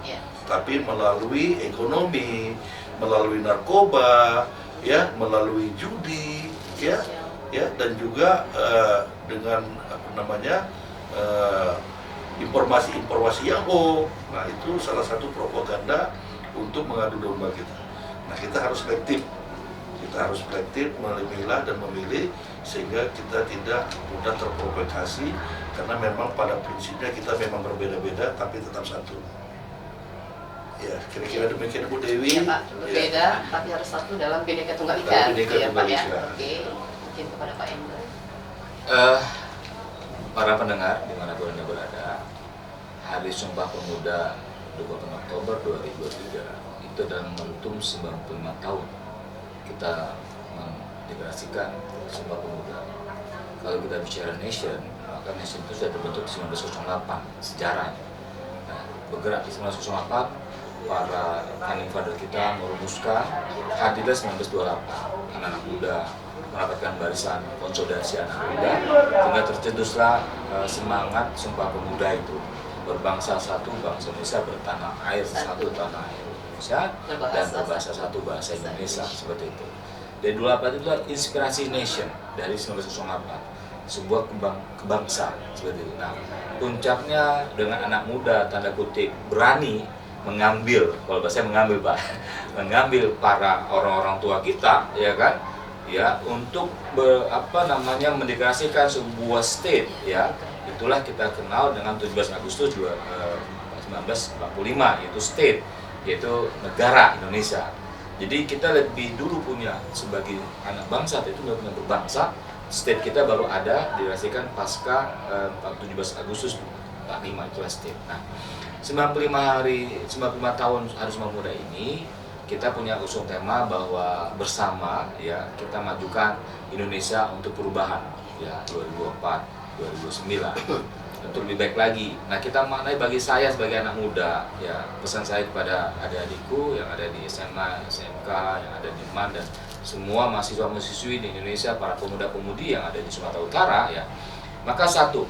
tapi melalui ekonomi, melalui narkoba, ya, melalui judi, ya, dan juga dengan informasi-informasi yang hoax. Nah, itu salah satu propaganda untuk mengadu domba kita. Nah, kita harus selektif. Kita harus selektif memilah dan memilih sehingga kita tidak mudah terprovokasi, karena memang pada prinsipnya kita memang berbeda-beda tapi tetap satu. Ya, kira-kira demikian Bu Dewi. Iya Pak, berbeda tapi harus satu dalam Bhinneka Tunggal Ika. Dalam Bhinneka Gitu ya, Tunggal Pak, ya. Ika. Oke, mungkin kepada Pak Endro. Para pendengar dimanapun Anda berada, Hari Sumpah Pemuda 20 Oktober 2023 itu adalah momentum 95 tahun kita mendeklarasikan Sumpah Pemuda. Kalau kita bicara nation, maka nation itu sudah terbentuk 1908 sejarahnya. Nah, bergerak di 1908, para founding father kita merumuskan, hadirlah 1928, anak-anak muda mendapatkan barisan konsolidasi anak muda, sehingga tercetuslah semangat Sumpah Pemuda itu, berbangsa satu, bangsa Indonesia, bertanah air satu, tanah air Indonesia, dan berbahasa satu, bahasa Indonesia, seperti itu. Dari 28 itu inspirasi nation dari 1908, sebuah kebangsaan seperti itu. Nah, puncaknya dengan anak muda tanda kutip berani mengambil, kalau bahasa mengambil Pak, mengambil para orang-orang tua kita, ya kan, ya, untuk mendeklarasikan sebuah state, ya. Itulah kita kenal dengan 17 Agustus 1945, yaitu state, yaitu negara Indonesia. Jadi kita lebih dulu punya sebagai anak bangsa, itu punya berbangsa. State kita baru ada dideklarasikan pasca 17 Agustus 45, itulah state. Nah, 95 tahun Hari Sumpah Pemuda ini kita punya usung tema bahwa bersama, ya, kita majukan Indonesia untuk perubahan, ya, 2004, 2009 untuk lebih baik lagi. Nah, kita maknai bagi saya sebagai anak muda, ya, pesan saya kepada adik-adikku yang ada di SMA, SMK, yang ada di MAN, dan semua mahasiswa-mahasiswi di Indonesia, para pemuda-pemudi yang ada di Sumatera Utara, ya. Maka satu,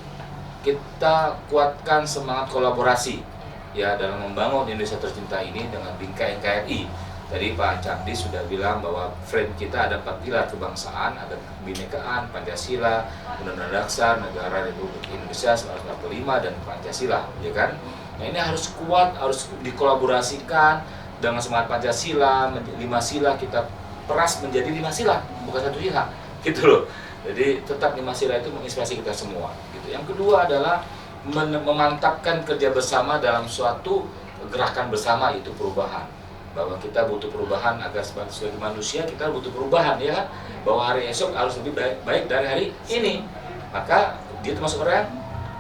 kita kuatkan semangat kolaborasi, ya, dalam membangun Indonesia tercinta ini dengan bingkai NKRI. Tadi Pak Cakdi sudah bilang bahwa frame kita ada 4 pilar kebangsaan, ada kebinekaan, Pancasila, Undang-Undang Dasar Negara Republik Indonesia 1945, dan Pancasila, ya kan? Nah, ini harus kuat, harus dikolaborasikan dengan semangat Pancasila, 5 sila kita peras menjadi 5 sila, bukan 1 sila, gitu loh. Jadi tetap 5 sila itu menginspirasi kita semua, gitu. Yang kedua adalah memantapkan kerja bersama dalam suatu gerakan bersama, itu perubahan. Bahwa kita butuh perubahan agar sebagai manusia kita butuh perubahan, ya kan? Bahwa hari esok harus lebih baik dari hari ini. Maka dia termasuk orang yang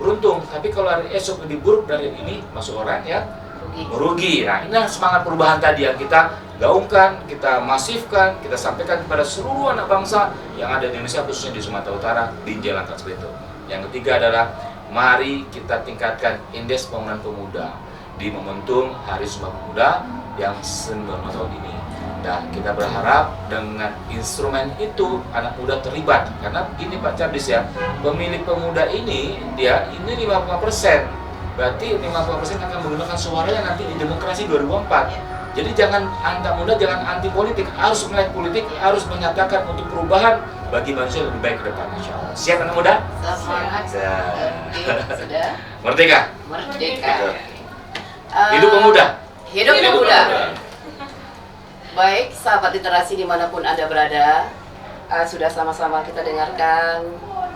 beruntung. Tapi kalau hari esok lebih buruk dari ini, masuk orang yang merugi. Nah, ini semangat perubahan tadi yang kita gaungkan, kita masifkan, kita sampaikan kepada seluruh anak bangsa yang ada di Indonesia, khususnya di Sumatera Utara, dijalankan seperti itu. Yang ketiga adalah mari kita tingkatkan indeks pembangunan pemuda di momentum Hari Sumpah Pemuda yang 95 tahun ini. Dan kita berharap dengan instrumen itu anak muda terlibat, karena begini Pak Cabdis, ya, pemilih pemuda ini dia ini 55%, berarti 55% akan menggunakan suaranya nanti di demokrasi 2024. Jadi jangan anak muda jangan anti politik, harus melek politik, harus menyatakan untuk perubahan bagi manusia lebih baik ke depan, insya Allah. Siap anak muda? Semangat. Oke, sudah. Merdeka. Merdeka. Hidup pemuda. Hidup pemuda. Baik, sahabat literasi dimanapun Anda berada, sudah sama-sama kita dengarkan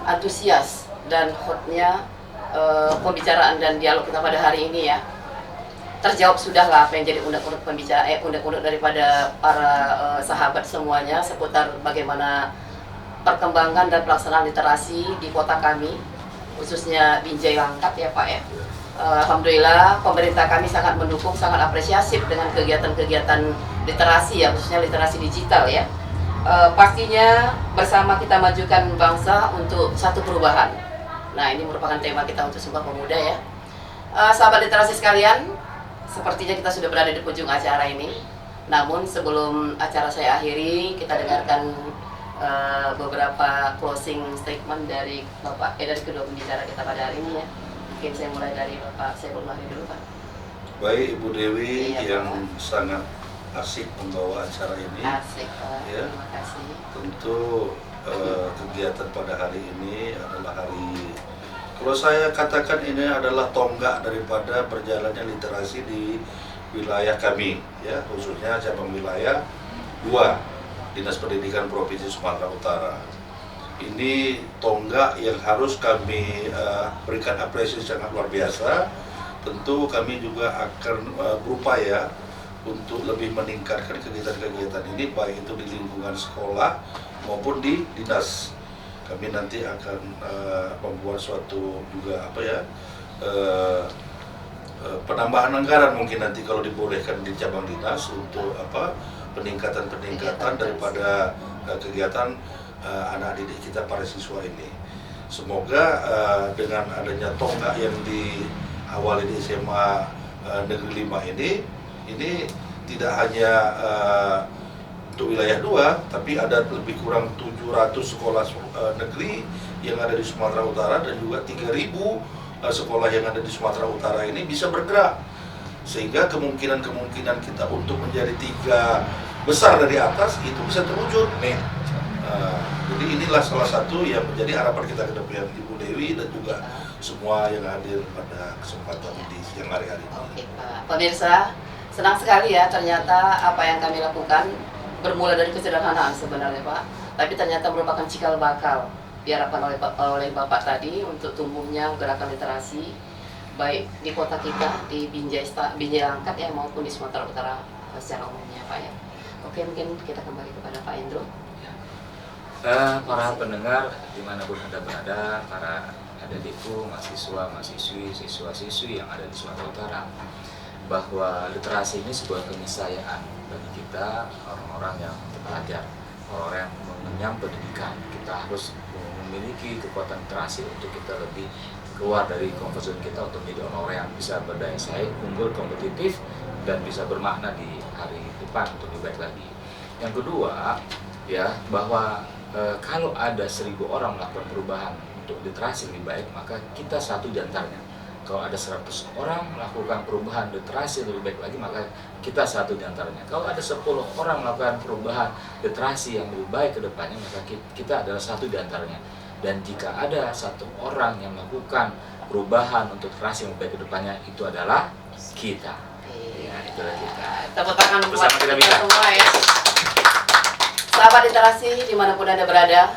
antusias dan hotnya pembicaraan dan dialog kita pada hari ini, ya. terjawab sudah lah apa yang jadi unek-unek unek-unek daripada para sahabat semuanya seputar bagaimana perkembangan dan pelaksanaan literasi di kota kami, khususnya Binjai Langkat ya Pak ya. Alhamdulillah pemerintah kami sangat mendukung, sangat apresiatif dengan kegiatan-kegiatan literasi ya, khususnya literasi digital ya. Pastinya bersama kita majukan bangsa untuk satu perubahan. Nah ini merupakan tema kita untuk Sumpah Pemuda ya. Sahabat literasi sekalian, sepertinya kita sudah berada di ujung acara ini. Namun sebelum acara saya akhiri, kita dengarkan beberapa closing statement dari dari kedua pembicara kita pada hari ini ya. Mungkin saya mulai dari Bapak Saiful Mahdi dulu Pak. Baik Ibu Dewi Iya, yang Pak. sangat asik membawa acara ini. Asik Pak, Ya. terima kasih. Tentu kegiatan pada hari ini adalah hari, kalau saya katakan ini adalah tonggak daripada berjalannya literasi di wilayah kami, ya khususnya cabang wilayah 2 Dinas Pendidikan Provinsi Sumatera Utara. Ini tonggak yang harus kami berikan apresiasi sangat luar biasa. Tentu kami juga akan berupaya untuk lebih meningkatkan kegiatan-kegiatan ini, baik itu di lingkungan sekolah maupun di dinas. Kami nanti akan membuat suatu juga penambahan anggaran mungkin nanti kalau dibolehkan di cabang dinas untuk peningkatan daripada kegiatan anak didik kita, para siswa ini. Semoga dengan adanya tonggak yang diawali di SMA Negeri 5 ini tidak hanya untuk wilayah 2, tapi ada lebih kurang 700 sekolah negeri yang ada di Sumatera Utara dan juga 3.000 sekolah yang ada di Sumatera Utara ini bisa bergerak, sehingga kemungkinan kita untuk menjadi 3 besar dari atas itu bisa terwujud nih. Jadi inilah salah satu yang menjadi harapan kita ke depan, Ibu Dewi dan juga semua yang hadir pada kesempatan di siang hari ini. Oke Pak. Pemirsa, senang sekali ya ternyata apa yang kami lakukan bermula dari kesederhanaan sebenarnya Pak, tapi ternyata merupakan cikal bakal diharapkan oleh Bapak tadi untuk tumbuhnya gerakan literasi baik di kota kita, di Binjai Langkat ya, maupun di Sumatera Utara secara umumnya Pak ya. Oke, mungkin kita kembali kepada Pak Indro. Para pendengar dimanapun Anda berada, para adik-adikku, mahasiswa, mahasiswi, siswa-siswi yang ada di Sumatera Utara, bahwa literasi ini sebuah keniscayaan bagi kita, orang-orang yang belajar, orang-orang yang mengenyam pendidikan. Kita harus memiliki kekuatan literasi untuk kita lebih keluar dari comfort zone kita untuk menjadi orang-orang yang bisa berdaya saing, unggul, kompetitif, dan bisa bermakna di hari depan untuk lebih baik lagi. Yang kedua, ya, bahwa kalau ada 1.000 orang melakukan perubahan untuk literasi lebih baik, maka kita satu di antaranya. Kalau ada 100 orang melakukan perubahan literasi lebih baik lagi, maka kita satu di antaranya. Kalau ada 10 orang melakukan perubahan literasi yang lebih baik ke depannya, maka kita adalah satu di antaranya. Dan jika ada 1 orang yang melakukan perubahan untuk literasi yang lebih baik ke depannya, itu adalah kita. Ya, itulah kita. Tepuk tangan buat Bersama kita bisa. semua ya. Sahabat literasi dimanapun Anda berada,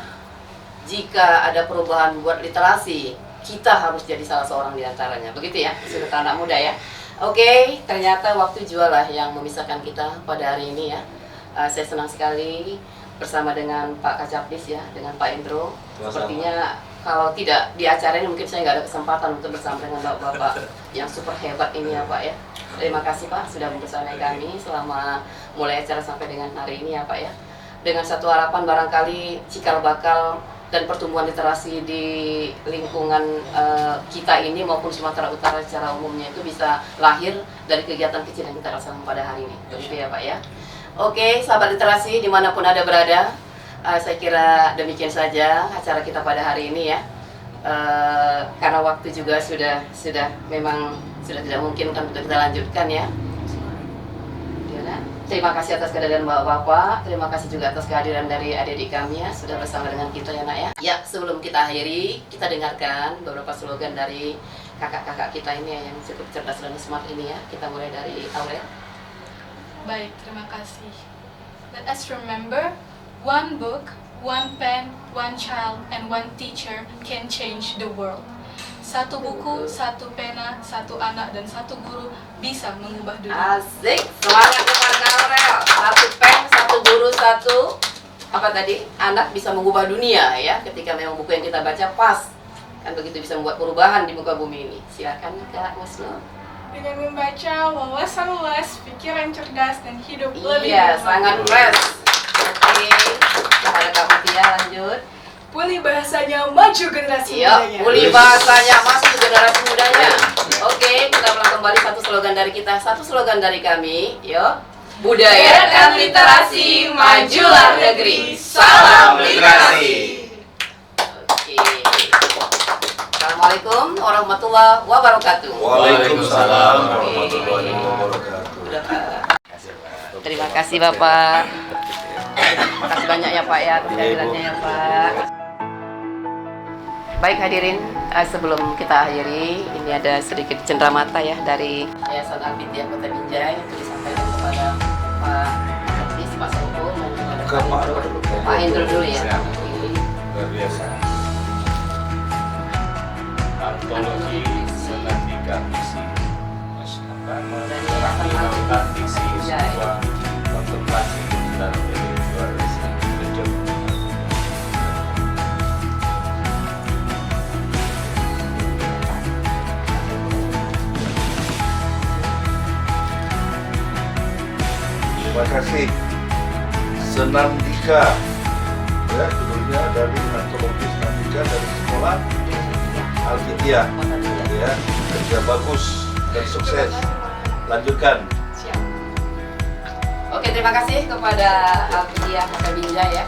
jika ada perubahan buat literasi, kita harus jadi salah seorang di antaranya. Begitu ya, sudut anak muda ya. Oke, ternyata waktu jualah yang memisahkan kita pada hari ini ya. Saya senang sekali bersama dengan Pak Kacaplis ya, dengan Pak Indro. Sepertinya kalau tidak di acara ini mungkin saya nggak ada kesempatan untuk bersama dengan Bapak-Bapak yang super hebat ini ya Pak ya. Terima kasih Pak sudah membersamai kami selama mulai acara sampai dengan hari ini ya Pak ya. Dengan satu harapan barangkali cikal bakal dan pertumbuhan literasi di lingkungan kita ini maupun Sumatera Utara secara umumnya itu bisa lahir dari kegiatan kecil yang kita laksanakan pada hari ini. Begitu ya Pak ya. Oke, sahabat literasi dimanapun Anda berada, saya kira demikian saja acara kita pada hari ini ya. Karena waktu juga sudah memang sudah tidak mungkin kan untuk kita lanjutkan ya. Terima kasih atas kehadiran Bapak-Bapak, terima kasih juga atas kehadiran dari adik-adik kami ya, sudah bersama dengan kita ya Nak ya. Ya, sebelum kita akhiri, kita dengarkan beberapa slogan dari kakak-kakak kita ini ya, yang cukup cerdas dan smart ini ya. Kita mulai dari Aurel. Baik, terima kasih. Let us remember, one book, one pen, one child, and one teacher can change the world. Satu buku, satu pena, satu anak, dan satu guru bisa mengubah dunia. Asik, semangat kepada Aurel. Satu pen, satu guru, satu apa tadi? Anak bisa mengubah dunia ya. Ketika memang buku yang kita baca pas, kan begitu bisa membuat perubahan di muka bumi ini. Silakan Kak Wisnu. Dengan membaca, wawasan luas, pikiran cerdas, dan hidup lebih Iya, bermakna. sangat fresh. Oke, kepada Kak Fatia lanjut. Pulih bahasanya, maju generasi Iya, mudanya. pulih bahasanya masuk generasi mudanya. Oke, kita ulang kembali satu slogan dari kita, satu slogan dari kami. Yuk, budayakan literasi, majulah negeri. Salam literasi. Oke. Assalamualaikum warahmatullahi wabarakatuh. Waalaikumsalam warahmatullahi wabarakatuh. Udah, Pak. Terima kasih Bapak. Terima kasih banyak ya Pak ya atas kehadirannya ya Pak. Baik hadirin, sebelum kita akhiri, ini ada sedikit cenderamata ya dari Yayasan Al-Bidiyah Kota Binjai untuk disampaikan kepada Pak Hafiz, Pak Saiful, dan kepada Bukan Pak Hendro. dulu. Pak Hendro dulu ya. Luar biasa. Antologi Senandika Visi menerapkan visi sebuah kontemplasi dan luar biasa. Tunjuk. Terima kasih. Senandika, ya judulnya dari antologi Senandika dari sekolah Al-Bidiyah. Ya, kerja bagus dan sukses. Lanjutkan. Siap. Oke, terima kasih kepada Al-Bidiyah Kota Binjai ya.